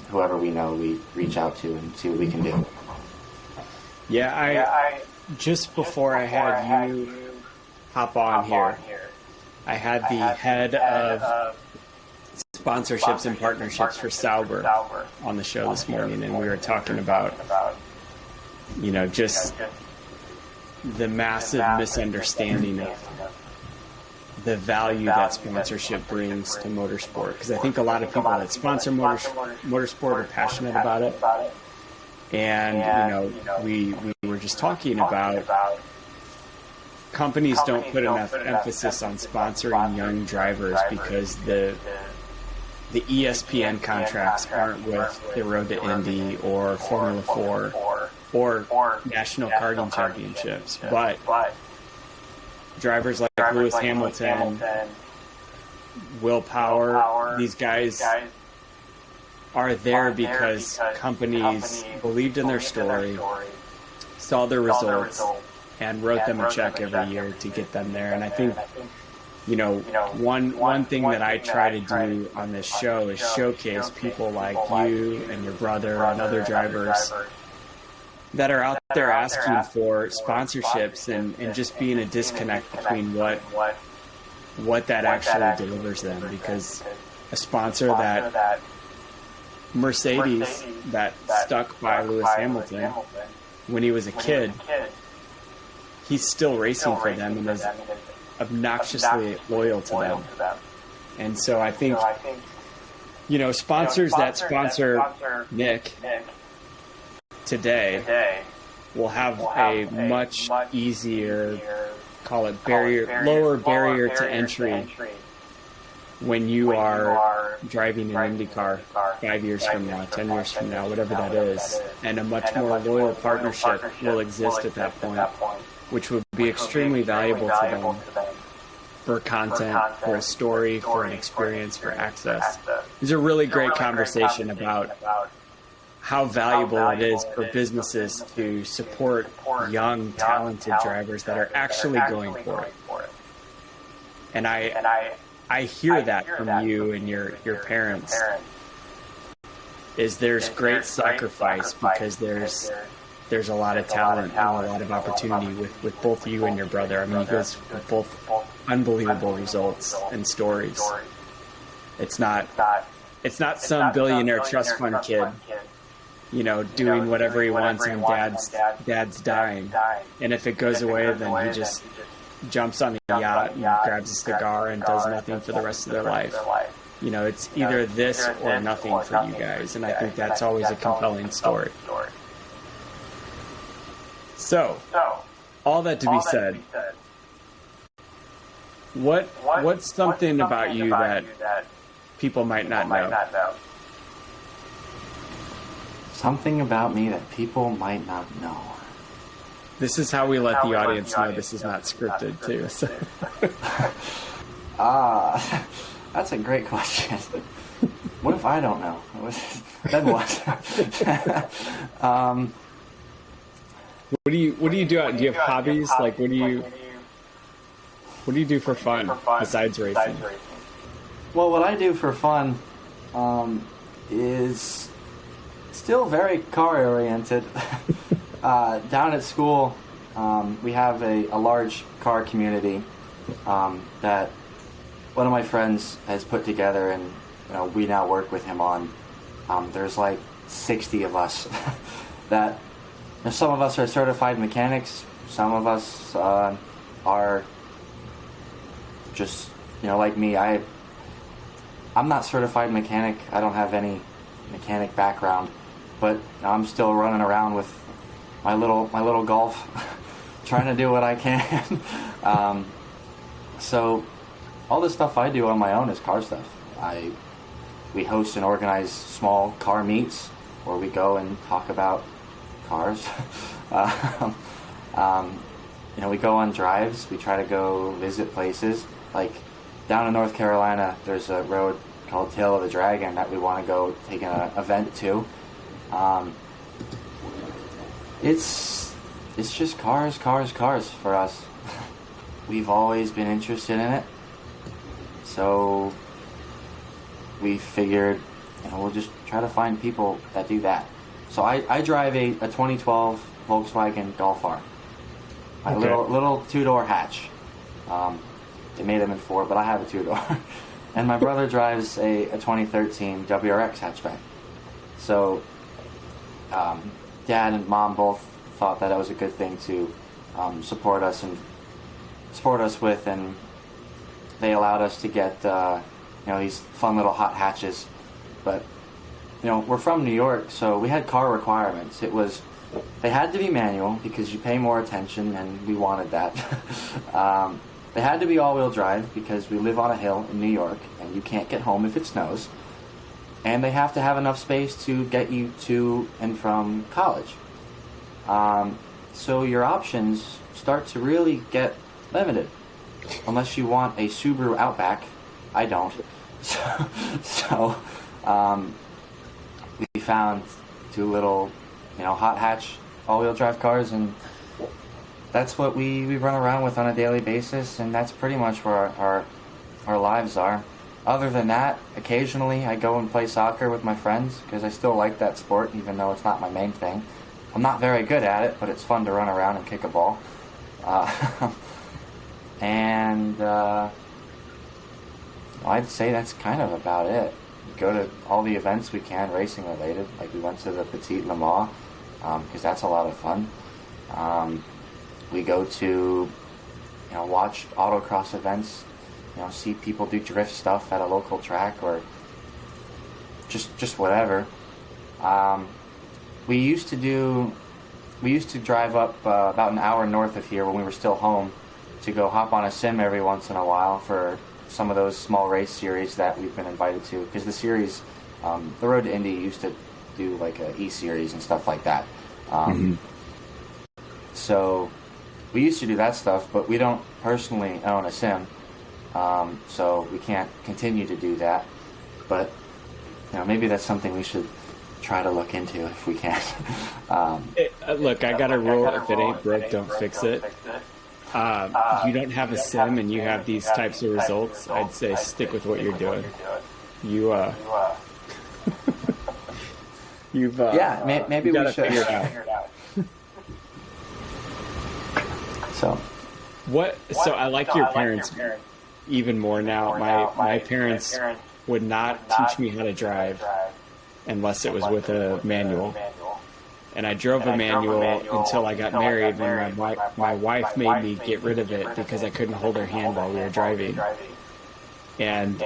Whoever we know, we reach out to and see what we can do. Yeah, I just before I had you hop on here, I had the head of sponsorships and partnerships for Sauber on the show this morning, and we were talking about just the massive misunderstanding of the value that sponsorship brings to motorsport, because I think a lot of people that sponsor motorsport are passionate about it, and we were just talking about companies don't put enough emphasis on sponsoring young drivers because the ESPN contracts aren't with the Road to Indy or Formula 4 or National Karting Championships, but drivers like Lewis Hamilton, Will Power, these guys are there because companies believed in their story, saw their results, and wrote them a check every year to get them there. And I think, one thing that I try to do on this show is showcase people like you and your brother and other drivers that are out there asking for sponsorships and just being a disconnect between what that actually delivers them. Because a sponsor that Mercedes that stuck by Lewis Hamilton when he was a kid, he's still racing for them and is obnoxiously loyal to them. And so I think, sponsors that sponsor Nick today will have a much easier, call it lower barrier to entry when you are driving an IndyCar 5 years from now, 10 years from now, whatever that is. And a much more loyal partnership will exist at that point, which would be extremely valuable to them for content, for a story, for an experience, for access. It was a really great conversation about how valuable it is for businesses to support young, talented drivers that are actually going for it. And I hear that from you and your parents, is there's great sacrifice because there's a lot of talent and a lot of opportunity with both you and your brother. I mean, you guys have both unbelievable results and stories. It's not some billionaire trust fund kid, doing whatever he wants on dad's dime. And if it goes away, then he just jumps on a yacht and grabs a cigar and does nothing for the rest of their life. It's either this or nothing for you guys. And I think that's always a compelling story. So, all that to be said, what's something about you that people might not know? Something about me that people might not know. This is how we let the audience know this is not scripted, too. So. That's a great question. What if I don't know? Then what? What do you do out? Do you have hobbies? Like, what do you do for fun besides racing? Well, what I do for fun is still very car oriented. Down at school, we have a large car community that one of my friends has put together, and we now work with him on. There's like 60 of us that some of us are certified mechanics, some of us are just like me. I'm not certified mechanic. I don't have any mechanic background, but I'm still running around with my little Golf, trying to do what I can. So all the stuff I do on my own is car stuff. We host and organize small car meets where we go and talk about cars. We go on drives. We try to go visit places. Like down in North Carolina, there's a road called Tail of the Dragon that we want to go take an event to. It's just cars for us. We've always been interested in it, so we figured we'll just try to find people that do that. So I drive a 2012 Volkswagen Golf R, my little two-door hatch. They made them in 4, but I have a 2-door. And my brother drives a 2013 WRX hatchback. So Dad and Mom both thought that it was a good thing to support us with, and they allowed us to get these fun little hot hatches. But we're from New York, so we had car requirements. They had to be manual because you pay more attention, and we wanted that. They had to be all-wheel drive because we live on a hill in New York, and you can't get home if it snows. And they have to have enough space to get you to and from college. So your options start to really get limited, unless you want a Subaru Outback. I don't. So we found 2 little, hot hatch all-wheel drive cars, and that's what we run around with on a daily basis, and that's pretty much where our lives are. Other than that, occasionally I go and play soccer with my friends because I still like that sport, even though it's not my main thing. I'm not very good at it, but it's fun to run around and kick a ball. And I'd say that's kind of about it. We go to all the events we can, racing related. Like we went to the Petite Le Mans because that's a lot of fun. We go to watch autocross events, see people do drift stuff at a local track, or just whatever. We used to drive up about an hour north of here when we were still home to go hop on a sim every once in a while for some of those small race series that we've been invited to, because the series, the Road to Indy used to do like a E-series and stuff like that. So we used to do that stuff, but we don't personally own a sim, so we can't continue to do that. But maybe that's something we should try to look into if we can. Look, I got a rule: if it ain't broke, don't fix it. You don't have a sim and you have these types of results, I'd say stick with what you're doing. Maybe we should figure it out. So I like your parents even more now. My parents would not teach me how to drive unless it was with a manual. And I drove a manual until I got married, when my wife made me get rid of it because I couldn't hold her hand while we were driving. And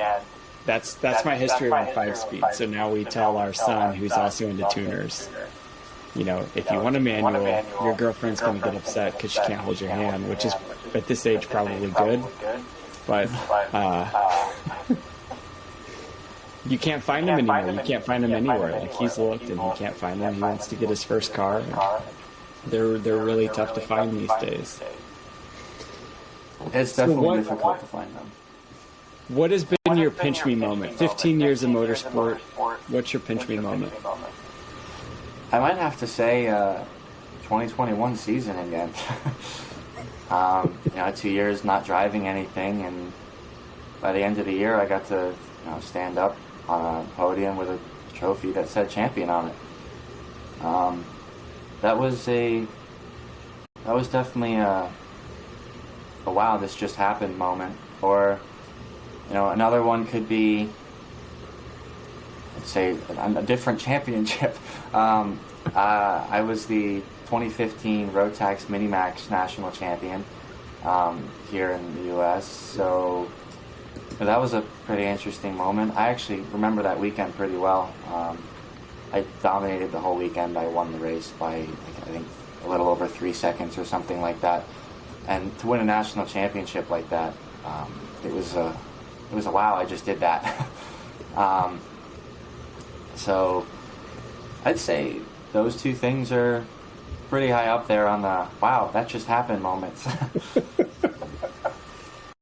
that's my history on 5-speed. So now we tell our son, who's also into tuners, if you want a manual, your girlfriend's going to get upset because she can't hold your hand, which is at this age probably good. But you can't find them anymore. You can't find them anywhere. Like, he's looked and he can't find them. He wants to get his first car. They're really tough to find these days. It's definitely difficult to find them. What has been been your pinch me moment? 15 years of motorsport. What's your pinch me moment? I might have to say 2021 season again. 2 years not driving anything, and by the end of the year, I got to stand up on a podium with a trophy that said champion on it. That was definitely a wow, this just happened moment. Or another one could be, let's say, a different championship. I was the 2015 Road Tax Minimax national champion here in the U.S. So that was a pretty interesting moment. I actually remember that weekend pretty well. I dominated the whole weekend. I won the race by, I think, a little over 3 seconds or something like that. And to win a national championship like that, it was a wow. I just did that. So I'd say those two things are pretty high up there on the wow, that just happened moments.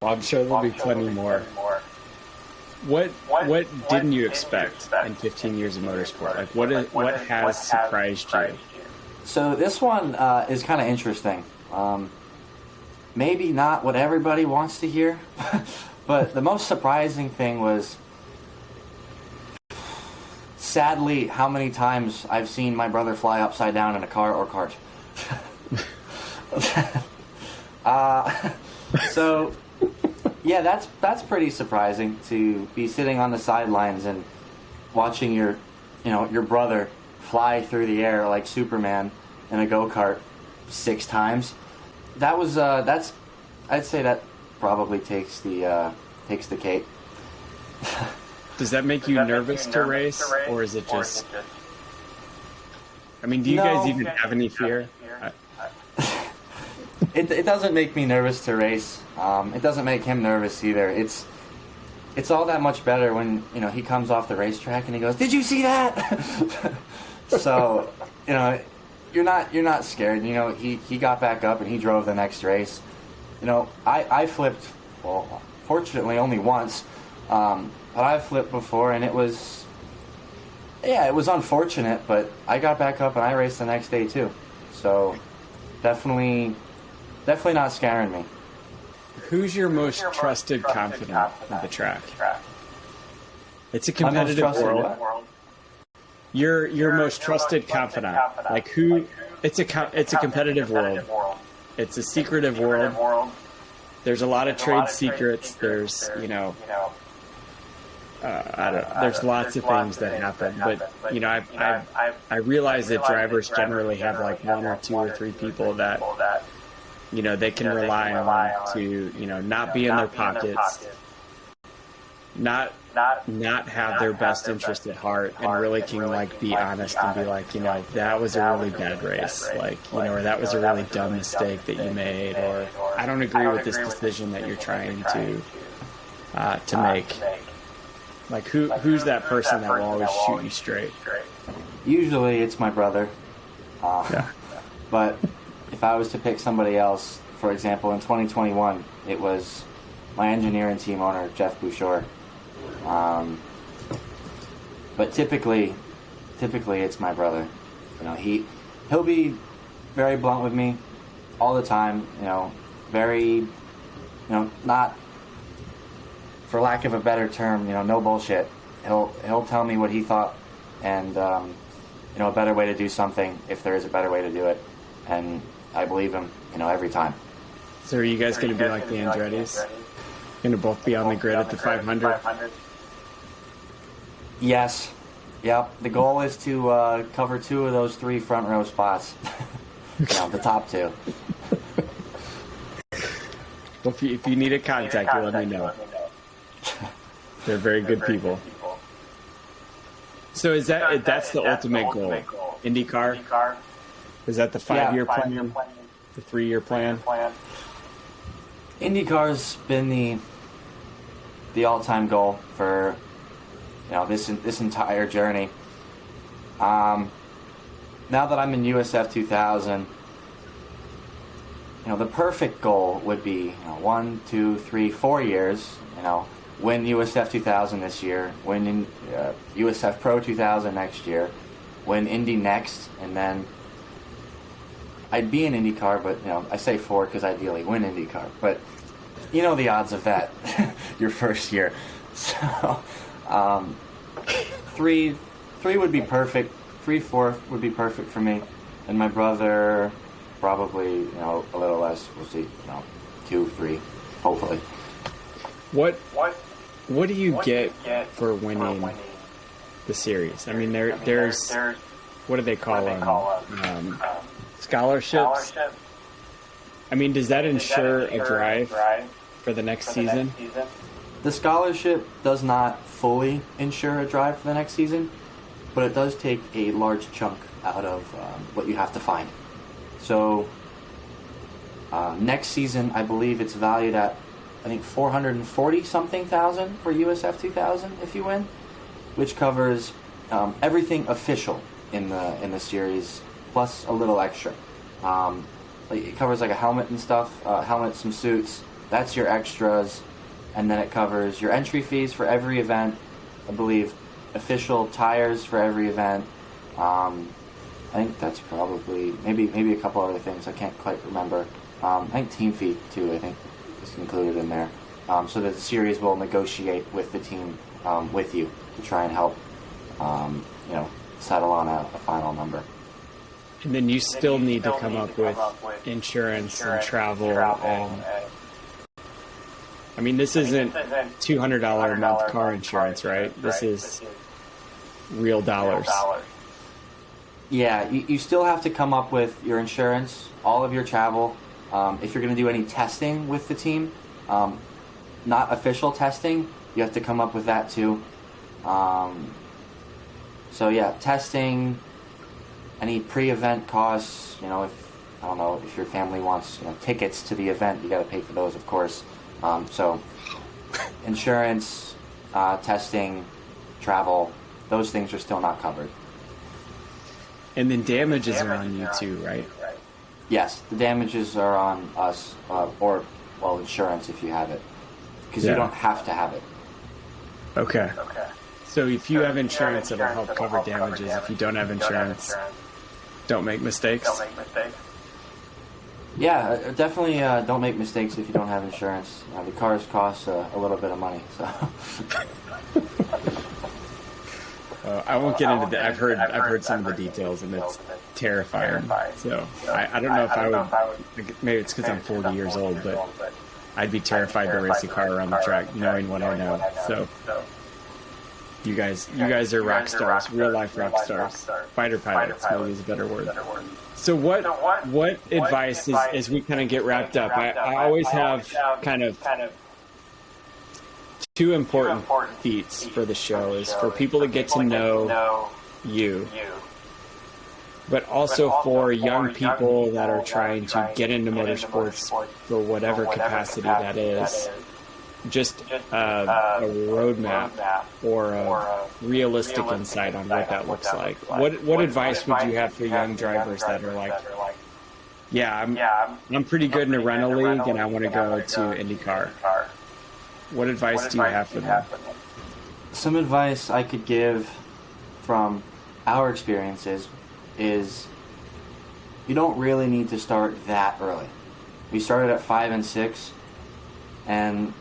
Well, I'm sure there'll be plenty more. What didn't you expect in 15 years of motorsport? Like what has surprised you? So this one is kind of interesting. Maybe not what everybody wants to hear, but the most surprising thing was, sadly, how many times I've seen my brother fly upside down in a car or kart. So, yeah, that's pretty surprising, to be sitting on the sidelines and watching your brother fly through the air like Superman in a go-kart 6 times. That was I'd say that probably takes the cake. Does that make you nervous to race, or is it just? I mean, do you guys even have any fear? It doesn't make me nervous to race. It doesn't make him nervous either. It's all that much better when he comes off the racetrack and he goes, "Did you see that?" So you're not scared. He got back up and he drove the next race. I flipped. Well, fortunately, only once. But I flipped before, and it was unfortunate, but I got back up and I raced the next day too. So definitely not scaring me. Who's your most trusted confidant on the track? It's a competitive world. Your most trusted confidant, like who? It's a competitive world. It's a secretive world. There's a lot of trade secrets. There's there's lots of things that happen, but I realize that drivers generally have like 1 or 2 or 3 people that they can rely on to not be in their pockets, not have their best interest at heart, and really can like be honest and be like, that was a really bad race, like or that was a really dumb mistake that you made, or I don't agree with this decision that you're trying to make. Like who's that person that will always shoot you straight? Usually it's my brother. But if I was to pick somebody else, for example, in 2021, it was my engineer and team owner, Jeff Bouchard. But typically it's my brother. He'll be very blunt with me all the time. Very, not, for lack of a better term, no bullshit. He'll tell me what he thought, and a better way to do something if there is a better way to do it, and I believe him, every time. So are you guys going to be like the Andretti's? Going to both be on the grid at the 500? Yes. Yep. The goal is to cover 2 of those 3 front row spots. The top 2. Well, if you need a contact, you let me know. They're very good people. So that's the ultimate goal? IndyCar? Is that the 5-year plan? The 3-year plan? IndyCar's been the all-time goal for this entire journey. Now that I'm in USF2000, the perfect goal would be 1, 2, 3, 4 years. win USF 2000 this year, win in, USF Pro 2000 next year, win Indy next, and then I'd be in IndyCar, but I say 4 because ideally win IndyCar, but you know the odds of that your first year. So 3 would be perfect. 3, 4 would be perfect for me, and my brother probably a little less. We'll see. 2, 3, hopefully. What do you get for winning the series? I mean, there's what do they call them? Scholarships. I mean, does that ensure a drive for the next season? The scholarship does not fully ensure a drive for the next season, but it does take a large chunk out of what you have to find. So next season, I believe it's valued at, I think, 440-something thousand for USF 2000 if you win, which covers everything official in the series, plus a little extra. It covers like a helmet and stuff, helmet, some suits. That's your extras, and then it covers your entry fees for every event. I believe official tires for every event. I think that's probably maybe a couple other things. I can't quite remember. I think team fee too. I think is included in there, so that the series will negotiate with the team with you to try and help settle on a final number. And then you still need to come up with insurance and travel. And I mean, this isn't $200 a month car insurance, right? This is real dollars. Yeah, you still have to come up with your insurance, all of your travel. If you're going to do any testing with the team, not official testing, you have to come up with that too. So yeah, testing, any pre-event costs, if your family wants tickets to the event, you got to pay for those, of course. So insurance, testing, travel, those things are still not covered. And then damages are on you too, right? Yes, the damages are on us, or insurance if you have it, because you don't have to have it. Okay. So if you have insurance, it'll help cover damages. If you don't have insurance, don't make mistakes. Yeah, definitely don't make mistakes if you don't have insurance. The cars cost a little bit of money, so. I won't get into that. I've heard some of the details, and it's terrifying. So I don't know if I would. Maybe it's because I'm 40 years old, but I'd be terrified to race a car around the track, knowing what I know. So you guys are rock stars, real life rock stars, fighter pilots. Maybe is a better word. So what advice is, as we kind of get wrapped up? I always have kind of two important feats for the show is for people to get to know you, but also for young people that are trying to get into motorsports for whatever capacity that is. Just a roadmap or a realistic insight on what that looks like. What advice would you have for young drivers that are like, I'm pretty good in a rental league and I want to go to IndyCar? What advice do you have for them? Some advice I could give from our experiences is you don't really need to start that early. We started at 5 and 6, and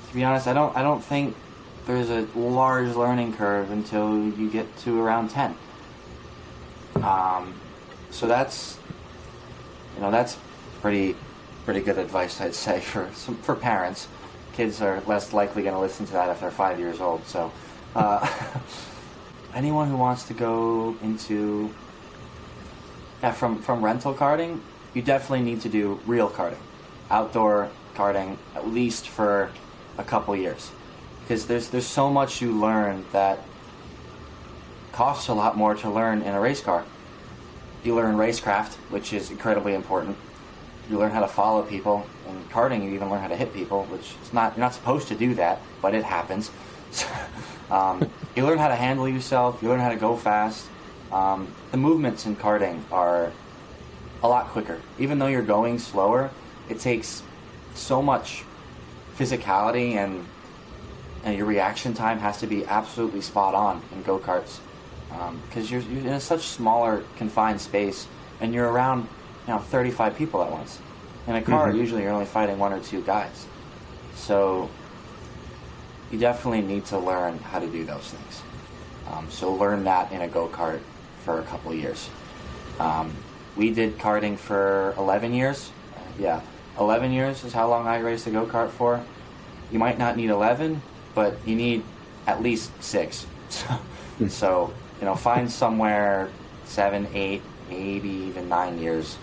to be honest, I don't think there's a large learning curve until you get to around 10. So that's pretty good advice, I'd say, for parents. Kids are less likely going to listen to that if they're 5 years old. So anyone who wants to go into from rental karting, you definitely need to do real karting, outdoor karting, at least for a couple years, because there's so much you learn that costs a lot more to learn in a race car. You learn racecraft, which is incredibly important. You learn how to follow people. In karting, you even learn how to hit people, which is you're not supposed to do that, but it happens. You learn how to handle yourself. You learn how to go fast. The movements in karting are a lot quicker. Even though you're going slower, it takes so much physicality your reaction time has to be absolutely spot on in go-karts, because you're in a such smaller, confined space, and you're around 35 people at once. In a car, usually you're only fighting one or two guys. So you definitely need to learn how to do those things. So learn that in a go-kart for a couple of years. We did karting for 11 years. 11 years is how long I raced a go-kart for. You might not need 11, but you need at least 6. So, find somewhere 7, 8, maybe even 9 years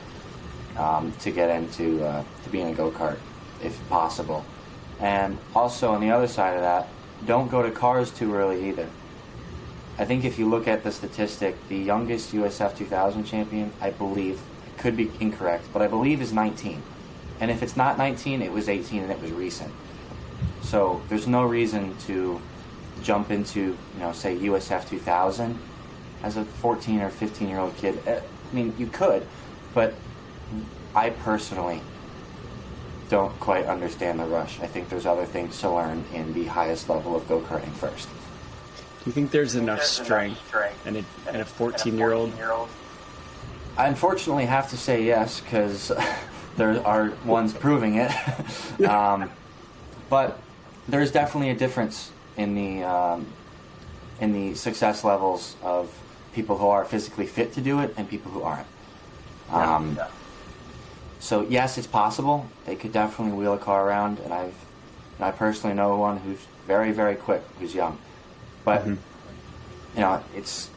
to get into to be in a go-kart, if possible. And also, on the other side of that, don't go to cars too early either. I think if you look at the statistic, the youngest USF2000 champion, I believe, could be incorrect, but I believe is 19. And if it's not 19, it was 18 and it was recent. So there's no reason to jump into, say USF2000 as a 14 or 15-year-old kid. I mean, you could, but I personally don't quite understand the rush. I think there's other things to learn in the highest level of go-karting first. Do you think there's enough strength in a 14-year-old? I unfortunately have to say yes, because there are ones proving it. But there's definitely a difference in the success levels of people who are physically fit to do it and people who aren't. So yes, it's possible. They could definitely wheel a car around, and I personally know one who's very, very quick, who's young. But it's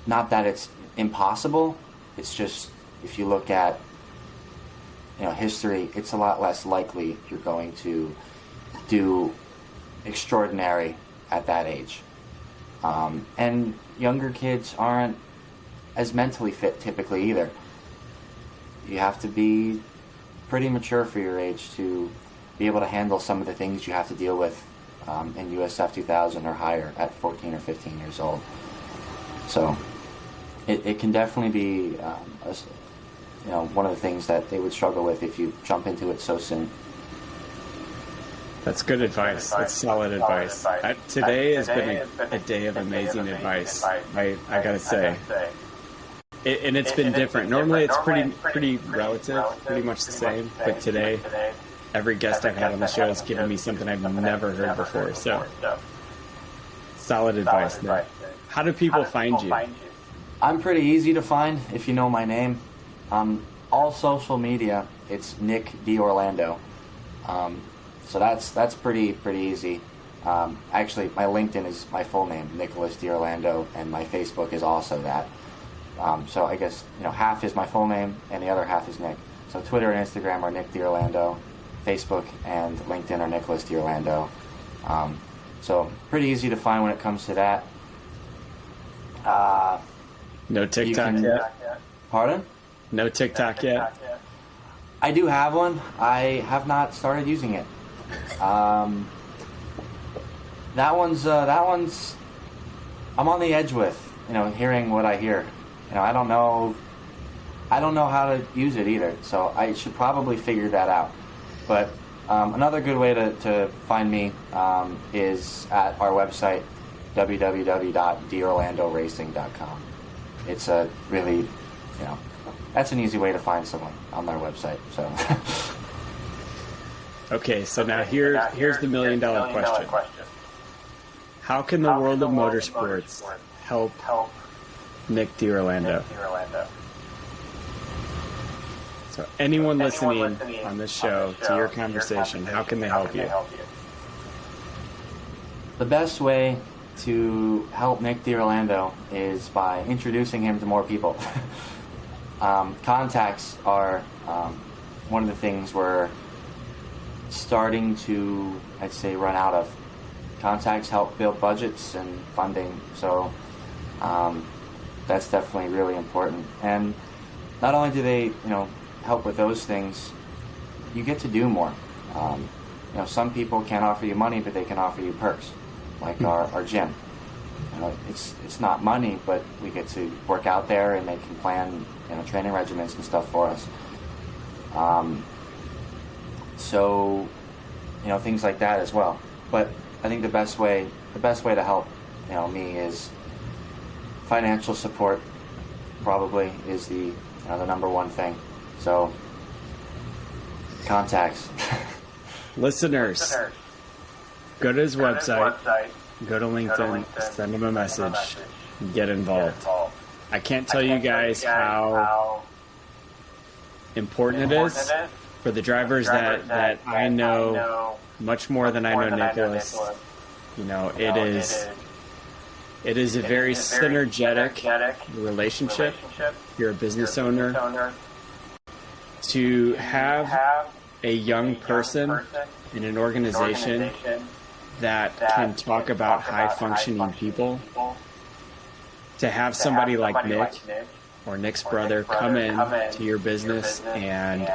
not that it's impossible. It's just, if you look at history, it's a lot less likely you're going to do extraordinary at that age. And younger kids aren't as mentally fit typically either. You have to be pretty mature for your age to be able to handle some of the things you have to deal with in USF 2000 or higher at 14 or 15 years old. So it can definitely be one of the things that they would struggle with if you jump into it so soon. That's good advice. That's solid advice. Today has been a day of amazing advice. I gotta say, and it's been different. Normally, it's pretty relative, pretty much the same. But today, every guest I've had on the show has given me something I've never heard before. So, solid advice there. How do people find you? I'm pretty easy to find if you know my name. All social media, it's Nick D. Orlando. So that's pretty easy. Actually, my LinkedIn is my full name, Nicholas D. Orlando, and my Facebook is also that. So I guess half is my full name and the other half is Nick. So Twitter and Instagram are Nick D. Orlando, Facebook and LinkedIn are Nicholas D. Orlando. So pretty easy to find when it comes to that. No TikTok yet? Pardon? No TikTok yet? I do have one. I have not started using it. That one's I'm on the edge with, hearing what I hear. I don't know how to use it either, so I should probably figure that out. But another good way to find me is at our website, www.dorlandoracing.com. It's a really, that's an easy way to find someone on their website. So. Okay, so now here's the $1 million question. How can the world of motorsports help Nick D. Orlando? So anyone listening on this show to your conversation, how can they help you? The best way to help Nick D. Orlando is by introducing him to more people. Contacts are one of the things we're starting to, I'd say, run out of. Contacts help build budgets and funding, so that's definitely really important. And not only do they, help with those things, you get to do more. Some people can't offer you money, but they can offer you perks, like our gym. It's not money, but we get to work out there, and they can plan, training regimens and stuff for us. So, things like that as well. But I think the best way to help, me is financial support. Probably is the the number one thing. So contacts. Listeners, go to his website, go to LinkedIn, send him a message, get involved. I can't tell you guys how important it is for the drivers that I know much more than I know Nicholas. It is a very synergetic relationship. You're a business owner. To have a young person in an organization that can talk about high-functioning people, to have somebody like Nick or Nick's brother come in to your business and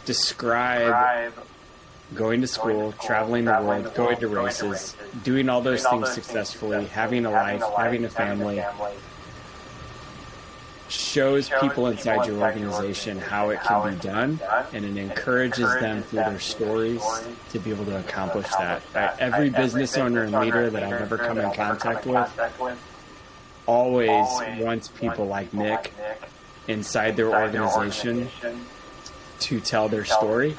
describe going to school, traveling the world, going to races, doing all those things successfully, having a life, having a family, shows people inside your organization how it can be done, and it encourages them through their stories to be able to accomplish that. Every business owner and leader that I've ever come in contact with always wants people like Nick inside their organization to tell their story.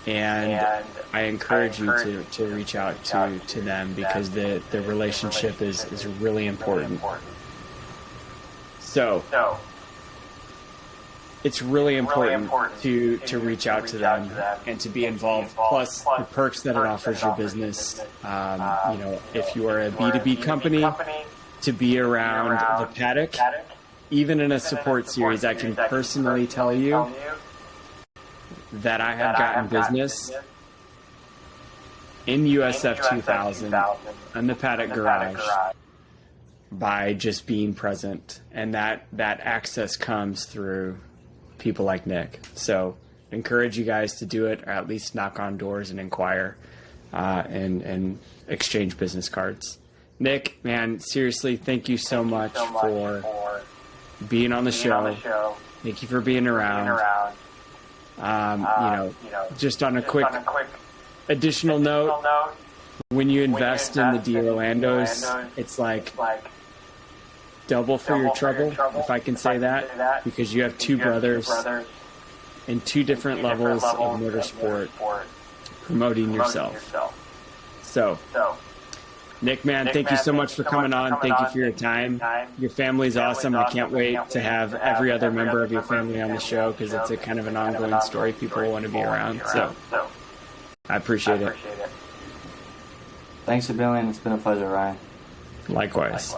And I encourage you to reach out to them, because the relationship is really important. So it's really important to reach out to them and to be involved. Plus the perks that it offers your business. If you are a B2B company, to be around the paddock, even in a support series, I can personally tell you that I have gotten business in USF2000 in the paddock garage by just being present, and that access comes through people like Nick. So I encourage you guys to do it, or at least knock on doors and inquire and exchange business cards. Nick, man, seriously, thank you so much for being on the show. Thank you for being around. Just on a quick additional note, when you invest in the D Orlandos, it's like double for your trouble, if I can say that, because you have two brothers in two different levels of motorsport promoting yourself. So, Nick, man, thank you so much for coming on. Thank you for your time. Your family's awesome. I can't wait to have every other member of your family on the show, because it's a kind of an ongoing story. People want to be around. So I appreciate it. Thanks a billion. It's been a pleasure, Ryan. Likewise.